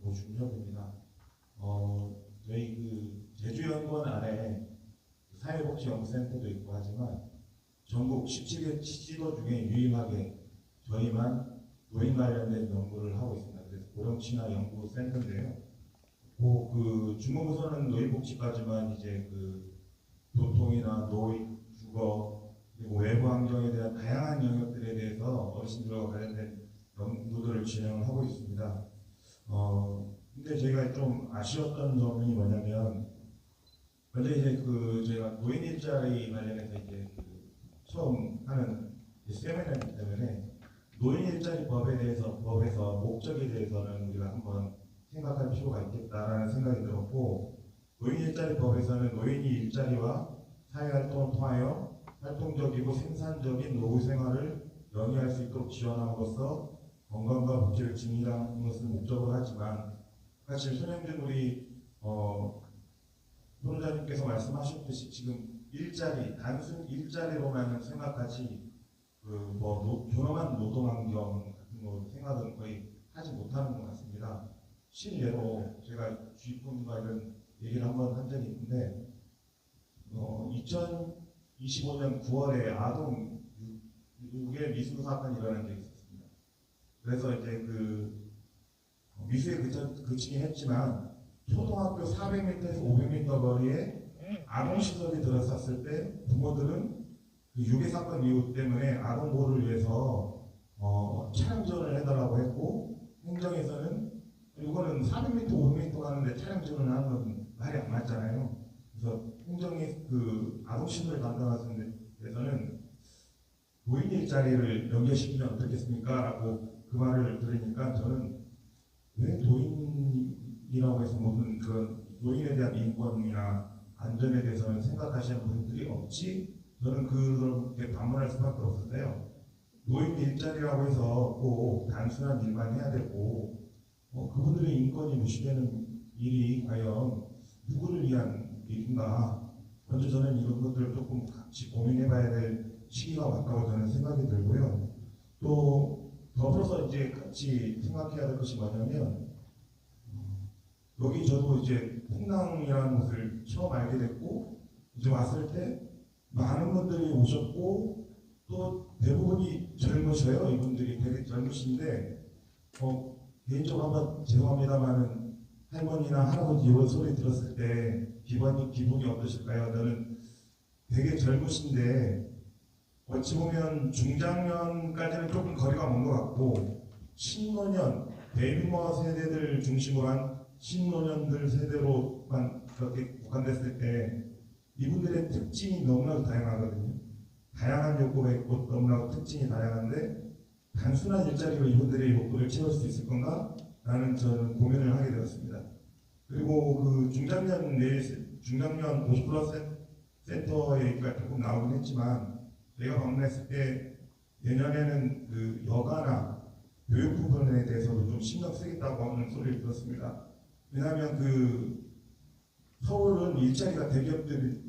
오준혁입니다. 저희 그 제주연구원 안에 사회복지연구센터도 있고 하지만 전국 17개 시도 중에 유일하게 저희만 노인 관련된 연구를 하고 있습니다. 그래서 고령친화 연구센터인데요. 그 중공부서는 노인복지까지만 이제 그 교통이나 노인, 주거 그리고 외부 환경에 대한 다양한 영역들에 대해서 어르신들과 관련된 연구들을 진행을 하고 있습니다. 근데 제가 좀 아쉬웠던 점이 뭐냐면 먼저 이제 그 저희가 노인 일자리 관련해서 이제 그 처음 하는 세미나이기 때문에 노인 일자리 법에서 목적에 대해서는 우리가 한번 생각할 필요가 있겠다라는 생각이 들었고 노인 일자리 법에서는 노인이 일자리와 사회활동을 통하여 활동적이고 생산적인 노후 생활을 영위할 수 있도록 지원함으로써 건강과 복지를 증진하는 것을 목적으로 하지만 사실 손영준 우리 변호사님께서 말씀하셨듯이 지금 일자리, 단순 일자리로만 생각하지 그뭐 존엄한 노동 환경 같은 거 생각은 거의 하지 못하는 것 같습니다. 실례로 제가 주입금과 이런 얘기를 한번 한 적이 있는데 2025년 9월에 아동 유괴 미수 사건이 일어난 적이 있었습니다. 그래서 이제 미수에 그치긴 했지만 초등학교 400m에서 500m 거리에 아동시설이 들어섰을 때 부모들은 그 유괴 사건 이후 때문에 아동 보호를 위해서 차량 지원을 해달라고 했고, 행정에서는 이거는 400m, 500m 가는데 차량 지원을 하는 건 말이 안 맞잖아요. 그래서 행정이 그 아동시설을 담당하는 데서는 노인 일자리를 연결시키면 어떻겠습니까? 라고 그 말을 들으니까 저는 왜 노인이라고 해서 모든 그런 노인에 대한 인권이나 안전에 대해서는 생각하시는 분들이 없지? 저는 그렇게 반문할 수밖에 없었어요. 노인 일자리라고 해서 꼭 단순한 일만 해야 되고 그분들의 인권이 무시되는 일이 과연 누구를 위한 일인가? 먼저 저는 이런 것들을 조금 같이 고민해봐야 될 시기가 왔다고 저는 생각이 들고요. 또 더불어서 이제 같이 생각해야 될 것이 뭐냐면 여기 저도 이제 풍랑이라는 것을 처음 알게 됐고 이제 왔을 때 많은 분들이 오셨고 또 대부분이 젊으셔요. 이분들이 되게 젊으신데 개인적으로 한번 죄송합니다만은 할머니나 할아버지 이런 소리 들었을 때 기분이 어떠실까요? 저는 되게 젊으신데 어찌 보면 중장년까지는 조금 거리가 먼 것 같고 신노년, 베이비머 세대들 중심으로 한 신노년들 세대로만 그렇게 국한됐을 때 이분들의 특징이 너무나도 다양하거든요. 다양한 욕구가 있고 너무나도 특징이 다양한데 단순한 일자리로 이분들의 욕구를 채울 수 있을 건가? 라는 저는 고민을 하게 되었습니다. 그리고 그 중장년 50플러스 센터 얘기가 조금 나오긴 했지만 제가 방문했을 때 내년에는 그 여가나 교육 부분에 대해서도 좀 신경 쓰겠다고 하는 소리를 들었습니다. 왜냐하면 그 서울은 일자리가 대기업들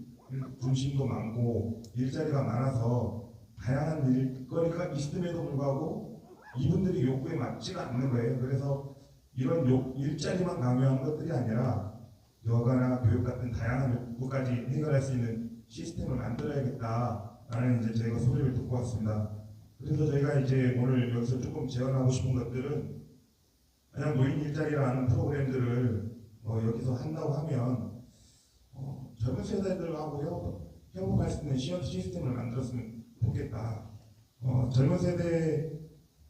중심도 많고 일자리가 많아서 다양한 일거리가 있음에도 불구하고 이분들이 욕구에 맞지가 않는 거예요. 그래서 이런 일자리만 강요한 것들이 아니라 여가나 교육 같은 다양한 욕구까지 해결할 수 있는 시스템을 만들어야겠다라는 이제 저희가 소리를 듣고 왔습니다. 그래서 저희가 이제 오늘 여기서 조금 제안하고 싶은 것들은 그냥 노인 일자리라는 프로그램들을 여기서 한다고 하면 젊은 세대들하고요 협업할 수 있는 시스템을 만들었으면 좋겠다. 젊은 세대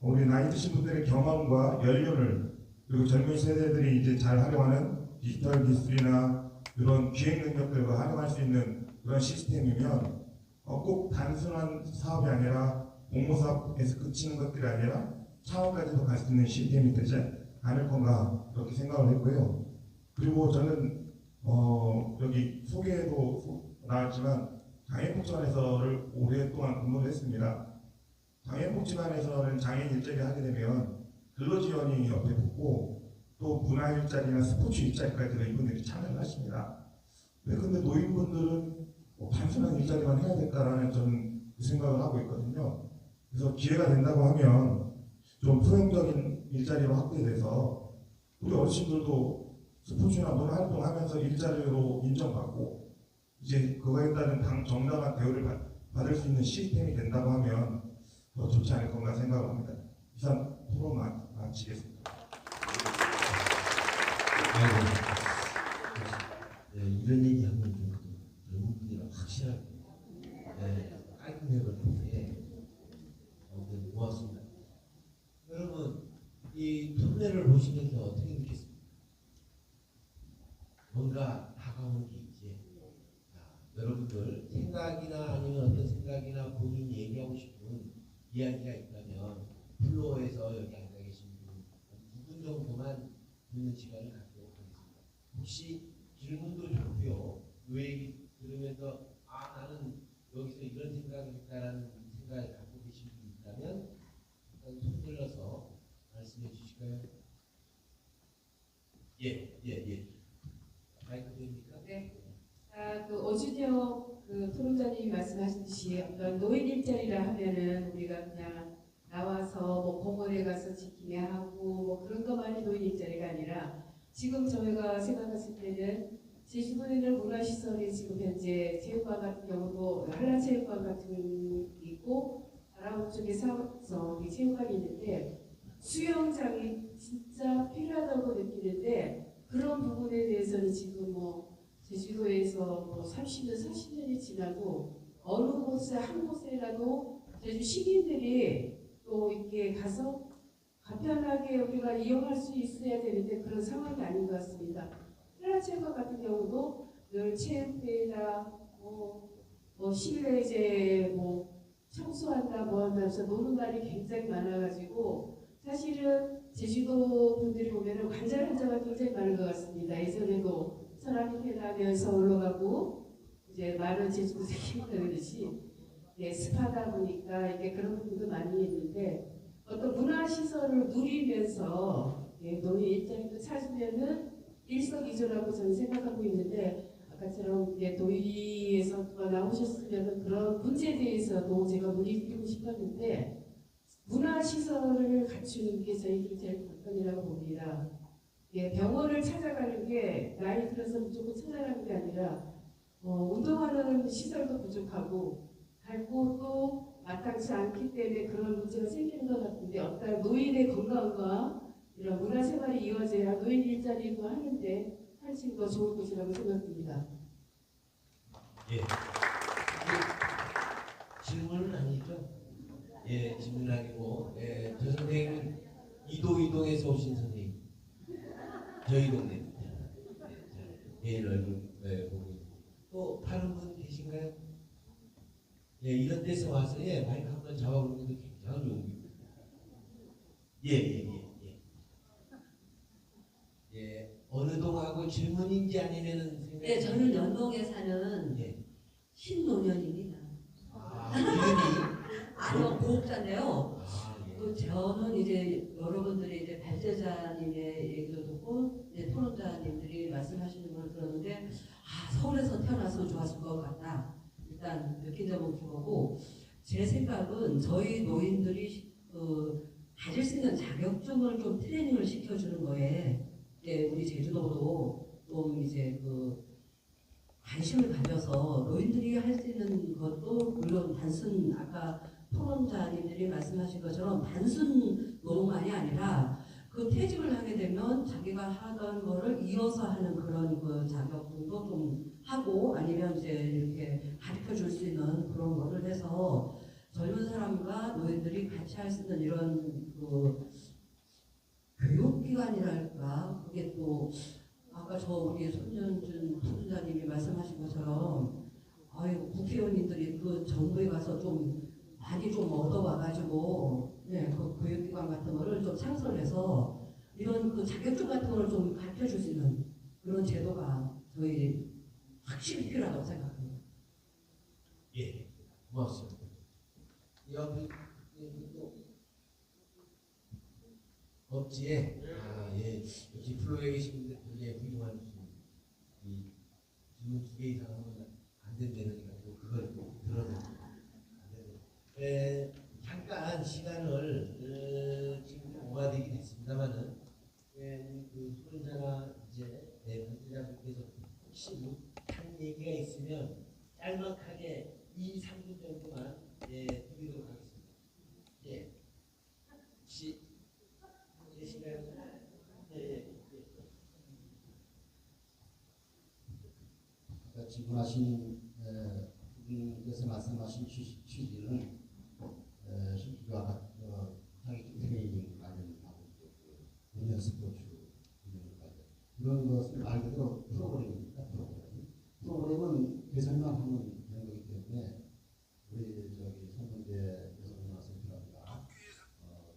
우리 나이 드신 분들의 경험과 연륜을 그리고 젊은 세대들이 이제 잘 활용하는 디지털 기술이나 이런 기획 능력들과 활용할 수 있는 그런 시스템이면 꼭 단순한 사업이 아니라 공모사업에서 그치는 것들이 아니라 차원까지도 갈 수 있는 시스템이 되지 않을 건가 그렇게 생각을 했고요. 그리고 저는 여기 소개에도 나왔지만 장애복지관에서를 오랫동안 근무를 했습니다. 장애복지관에서는 장애인 일자리 하게 되면 근로지원이 옆에 붙고 또 문화일자리나 스포츠 일자리까지도 이분들이 참여를 하십니다. 근데 노인분들은 단순한 일자리만 해야 될까라는 저는 그 생각을 하고 있거든요. 그래서 기회가 된다고 하면 좀 포용적인 일자리로 확대돼서 우리 어르신들도 스포츠나 문화 활동하면서 일자리로 인정받고 이제 그거에 따른 정당한 대우를 받을 수 있는 시스템이 된다고 하면 더 좋지 않을 건가 생각을 합니다. 이상 토론 마치겠습니다. 이런 얘기하면 좀 젊은 분이랑 확실하게 깔끔해 버리는데 아무튼 고맙습니다. 여러분 이 톱레를 보시면서 어떻게 느꼈습니까? 뭔가 다가오는 게 있지. 여러분들 생각이나 아니면 어떤 생각이나 본인이 얘기하고 싶은 이야기가 있다면 플로어에서 여기 앉아 계신 분 2분 정도만 듣는 시간을 갖도록 하겠습니다. 혹시 질문도 좋고요. 이 얘기 들으면서 나는 여기서 이런 생각을 했다라는 생각을 갖고 계신 분이 있다면 일단 손 들어서 말씀해 주실까요? 예. 마이크 됩니까? 네. 그 어주지역 그 토론자님이 말씀하셨듯이 어떤 노인 일자리라 하면은 우리가 그냥 나와서 뭐 공원에 가서 지키게 하고 뭐 그런 것만이 노인 일자리가 아니라 지금 저희가 생각했을 때는 제주도에 있는 문화시설이 지금 현재 체육관 같은 경우도 한라체육관 같은 게 있고 아라운 쪽에 사서 체육관이 있는데 수영장이 진짜 필요하다고 느끼는데 그런 부분에 대해서는 지금 뭐 제주도에서 뭐 30년, 40년이 지나고 어느 곳에 한 곳에라도 제주 시민들이 또 이렇게 가서 간편하게 우리가 이용할 수 있어야 되는데 그런 상황이 아닌 것 같습니다. 한라체육관 같은 경우도 늘 체육대회나 뭐 실내 이제 뭐 청소한다 뭐 한다면서 노는 날이 굉장히 많아가지고 사실은 제주도 분들이 보면은 관절 환자가 굉장히 많은 것 같습니다. 예전에도 사람이 태어나면서 올라가고 이제 많은 제주도 생긴다 그러듯이 예, 습하다 보니까 이게 그런 부분도 많이 있는데 어떤 문화시설을 누리면서 예, 노인 일자리도 찾으면은 일석이조라고 저는 생각하고 있는데 아까처럼 이제 도의에서 나오셨으면 그런 문제에 대해서도 제가 문의드리고 싶었는데 문화시설을 갖추는 게 저희들이 제일 관건이라고 봅니다. 예, 병원을 찾아가는 게 나이 들어서 무조건 찾아가는 게 아니라 운동하는 시설도 부족하고 갈고 또 마땅치 않기 때문에 그런 문제가 생기는 것 같은데 어떤 노인의 건강과 이런 문화생활이 이어져야 노인 일자리도 하는데 훨씬 더 좋을 것이라고 생각됩니다. 예. 질문은 아니죠? 예, 질문 아니고, 예, 저 선생님은 이동에서 오신 선생님. 저희 동네입니다. 예, 얼굴 보고 있고. 또 다른 분 계신가요? 예, 이런 데서 와서 예, 마이크 한번 잡아보는 것도 굉장한 용기입니다. 예. 예, 어느 동하고 질문인지 아니면은 생각. 네, 저는 연동에 사는 예. 신노년입니다. 이름이 아니요, 고급자인데요. 예. 또 저는 이제 여러분들이 이제 발제자님의 얘기도 듣고 이제 토론자님들이 말씀하시는 걸 들었는데 서울에서 태어나서 좋았을 것 같다. 일단 느낀 점은 그거고 제 생각은 저희 노인들이 가질 수 있는 자격증을 좀 트레이닝을 시켜주는 거에 우리 제주도로 좀 이제 관심을 가져서 노인들이 할 수 있는 것도 물론 단순 아까 토론자님들이 말씀하신 것처럼 단순 노동만이 아니라 그 퇴직을 하게 되면 자기가 하던 거를 이어서 하는 그런 그 자격증도 좀 하고 아니면 이제 이렇게 가르쳐 줄 수 있는 그런 거를 해서 젊은 사람과 노인들이 같이 할 수 있는 이런 교육기관이랄까 그게 또 아까 우리 손현준 토론자님이 말씀하신 것처럼 국회의원님들이 그 정부에 가서 좀 많이 좀 얻어와가지고 그 교육기관 같은 거를 좀 창설해서 이런 그 자격증 같은 거를 좀 가르쳐 줄 수 있는 그런 제도가 저희 확실히 필요하다고 생각합니다. 예, 고맙습니다. 여기 또 업지에 예, 역시 플로에 계신 분들 굉장히 훌륭한 이 질문 2개 이상 하면 안 된다니까 그걸 들어서 잠깐 시간을 지금 오가되긴 했습니다만은 그 토론자나 이제 관계자분께서 혹시 한 얘기가 있으면 짤막하게 2-3분 정도만 드리도록 하겠습니다. 예. 혹시 계신가요? 예. 아까 질문하신 분께서 말씀하신 취지는 실기와 자격증 트레이닝 관련하고 운영 스포츠 이런 것을 말 그대로 프로그램입니다. 프로그램은 개선만 하면 되는 거기 때문에 우리 선문대 여성문화센터라든가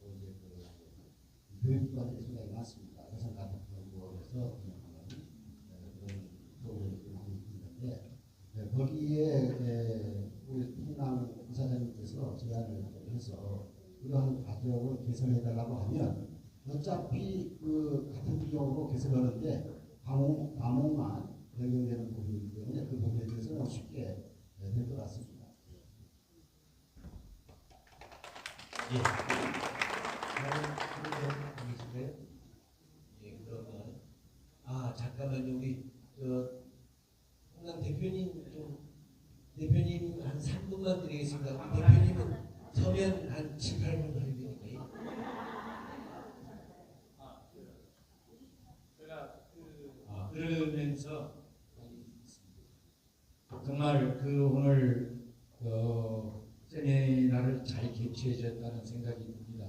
또 이제 교육기관들이 상당히 많습니다. 여성가족연구원에서 운영하는 그런 프로그램들이 많이 있는데 거기에 우리 풍남 이사장님께서 제안을 해서 이러한 과정을 개선해달라고 하면 어차피 그 같은 비용으로 개설하는데 과목만 변경되는 부분이기 때문에 그 부분에 대해서는 쉽게 될 것 같습니다. 예. 다른 분들 계실까요? 예, 그러면 잠깐만요. 우리 홍남 대표님 한 3분만 드리겠습니다. 우리 대표님은 서면 한 7, 8분 걸리니까요. 그러면서 정말 오늘 세미나를 잘 개최해 줬다는 생각이 듭니다.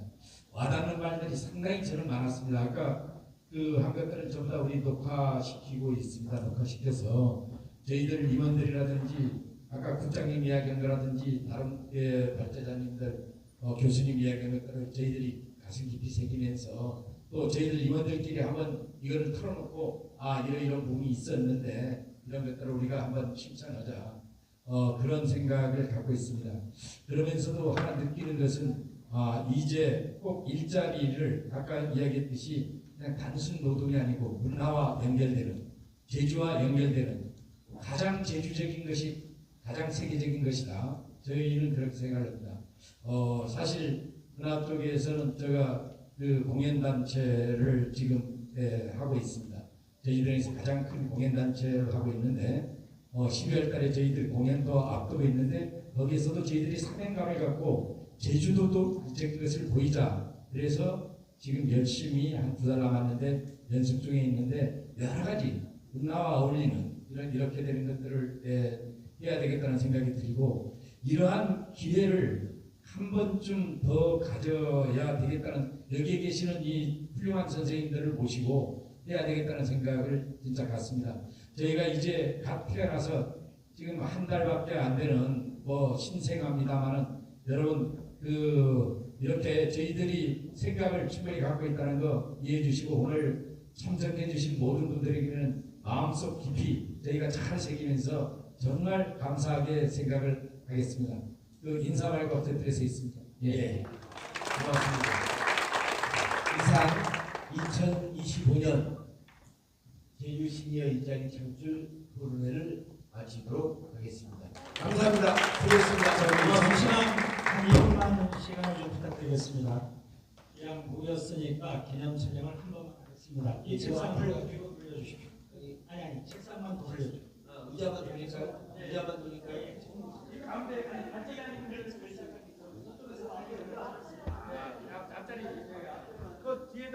와닿는 말들이 상당히 저는 많았습니다. 아까 한 것들을 전부 다 우리 녹화시키고 있습니다. 녹화시켜서 저희들 임원들이라든지 아까 국장님 이야기한 거라든지 다른 발제자님들 교수님 이야기한 것들을 저희들이 가슴 깊이 새기면서 또 저희들 임원들끼리 한번 이거를 털어놓고 이런 부분이 있었는데 이런 것들을 우리가 한번 칭찬하자 그런 생각을 갖고 있습니다. 그러면서도 하나 느끼는 것은 이제 꼭 일자리를 아까 이야기했듯이 그냥 단순 노동이 아니고 문화와 연결되는 제주와 연결되는 가장 제주적인 것이 가장 세계적인 것이다. 저희는 그렇게 생각합니다. 사실 문화 쪽에서는 제가 공연단체를 지금 하고 있습니다. 저희들에서 가장 큰 공연단체를 하고 있는데 12월 달에 저희들 공연도 앞두고 있는데 거기에서도 저희들이 사명감을 갖고 제주도도 국제적인 것을 보이자 그래서 지금 열심히 한 2달 남았는데 연습 중에 있는데 여러 가지 문화와 어울리는 이렇게 되는 것들을 해야 되겠다는 생각이 들고 이러한 기회를 한 번쯤 더 가져야 되겠다는 여기에 계시는 이 훌륭한 선생님들을 모시고 해야 되겠다는 생각을 진짜 갖습니다. 저희가 이제 갓 태어나서 지금 한 달밖에 안 되는 신생아입니다만은 여러분 이렇게 저희들이 생각을 충분히 갖고 있다는 거 이해해 주시고 오늘 참석해 주신 모든 분들에게는 마음속 깊이 저희가 잘 새기면서 정말 감사하게 생각을 하겠습니다. 인사 말고 엎드려서 있습니다. 예. 고맙습니다. 이상 2025년 제주 시니어 일자리 창출 토론회를 마치도록 하겠습니다. 감사합니다. 수고했습니다. 잠시만 2분만 시간을 좀 부탁드리겠습니다. 그냥 모였으니까 기념 촬영을 한 번만 하겠습니다. 이 책상을 가지고 돌려주십시오. 아니 책상만 돌려주십시오. 의자만 돌릴까요? 의자만 돌릴까요? 가운데 갑자기 하는 분들 시작합니다. 앞자리 그 뒤에들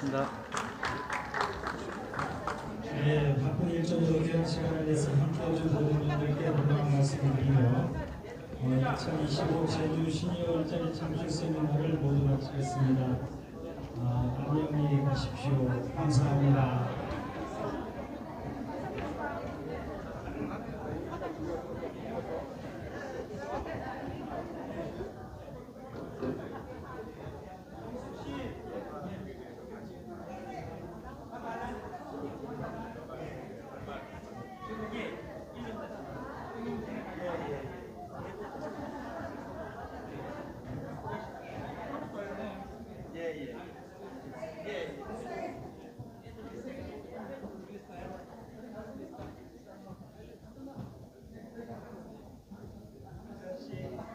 고맙습니다. 네, 바쁜 일정으로 귀한 시간을 내서 함께해준 모든 분들께 고마운 말씀을 드리며 2025 제주 시니어 일자리 창출 세미나를 모두 마치겠습니다. 안녕히 가십시오. 감사합니다. 제가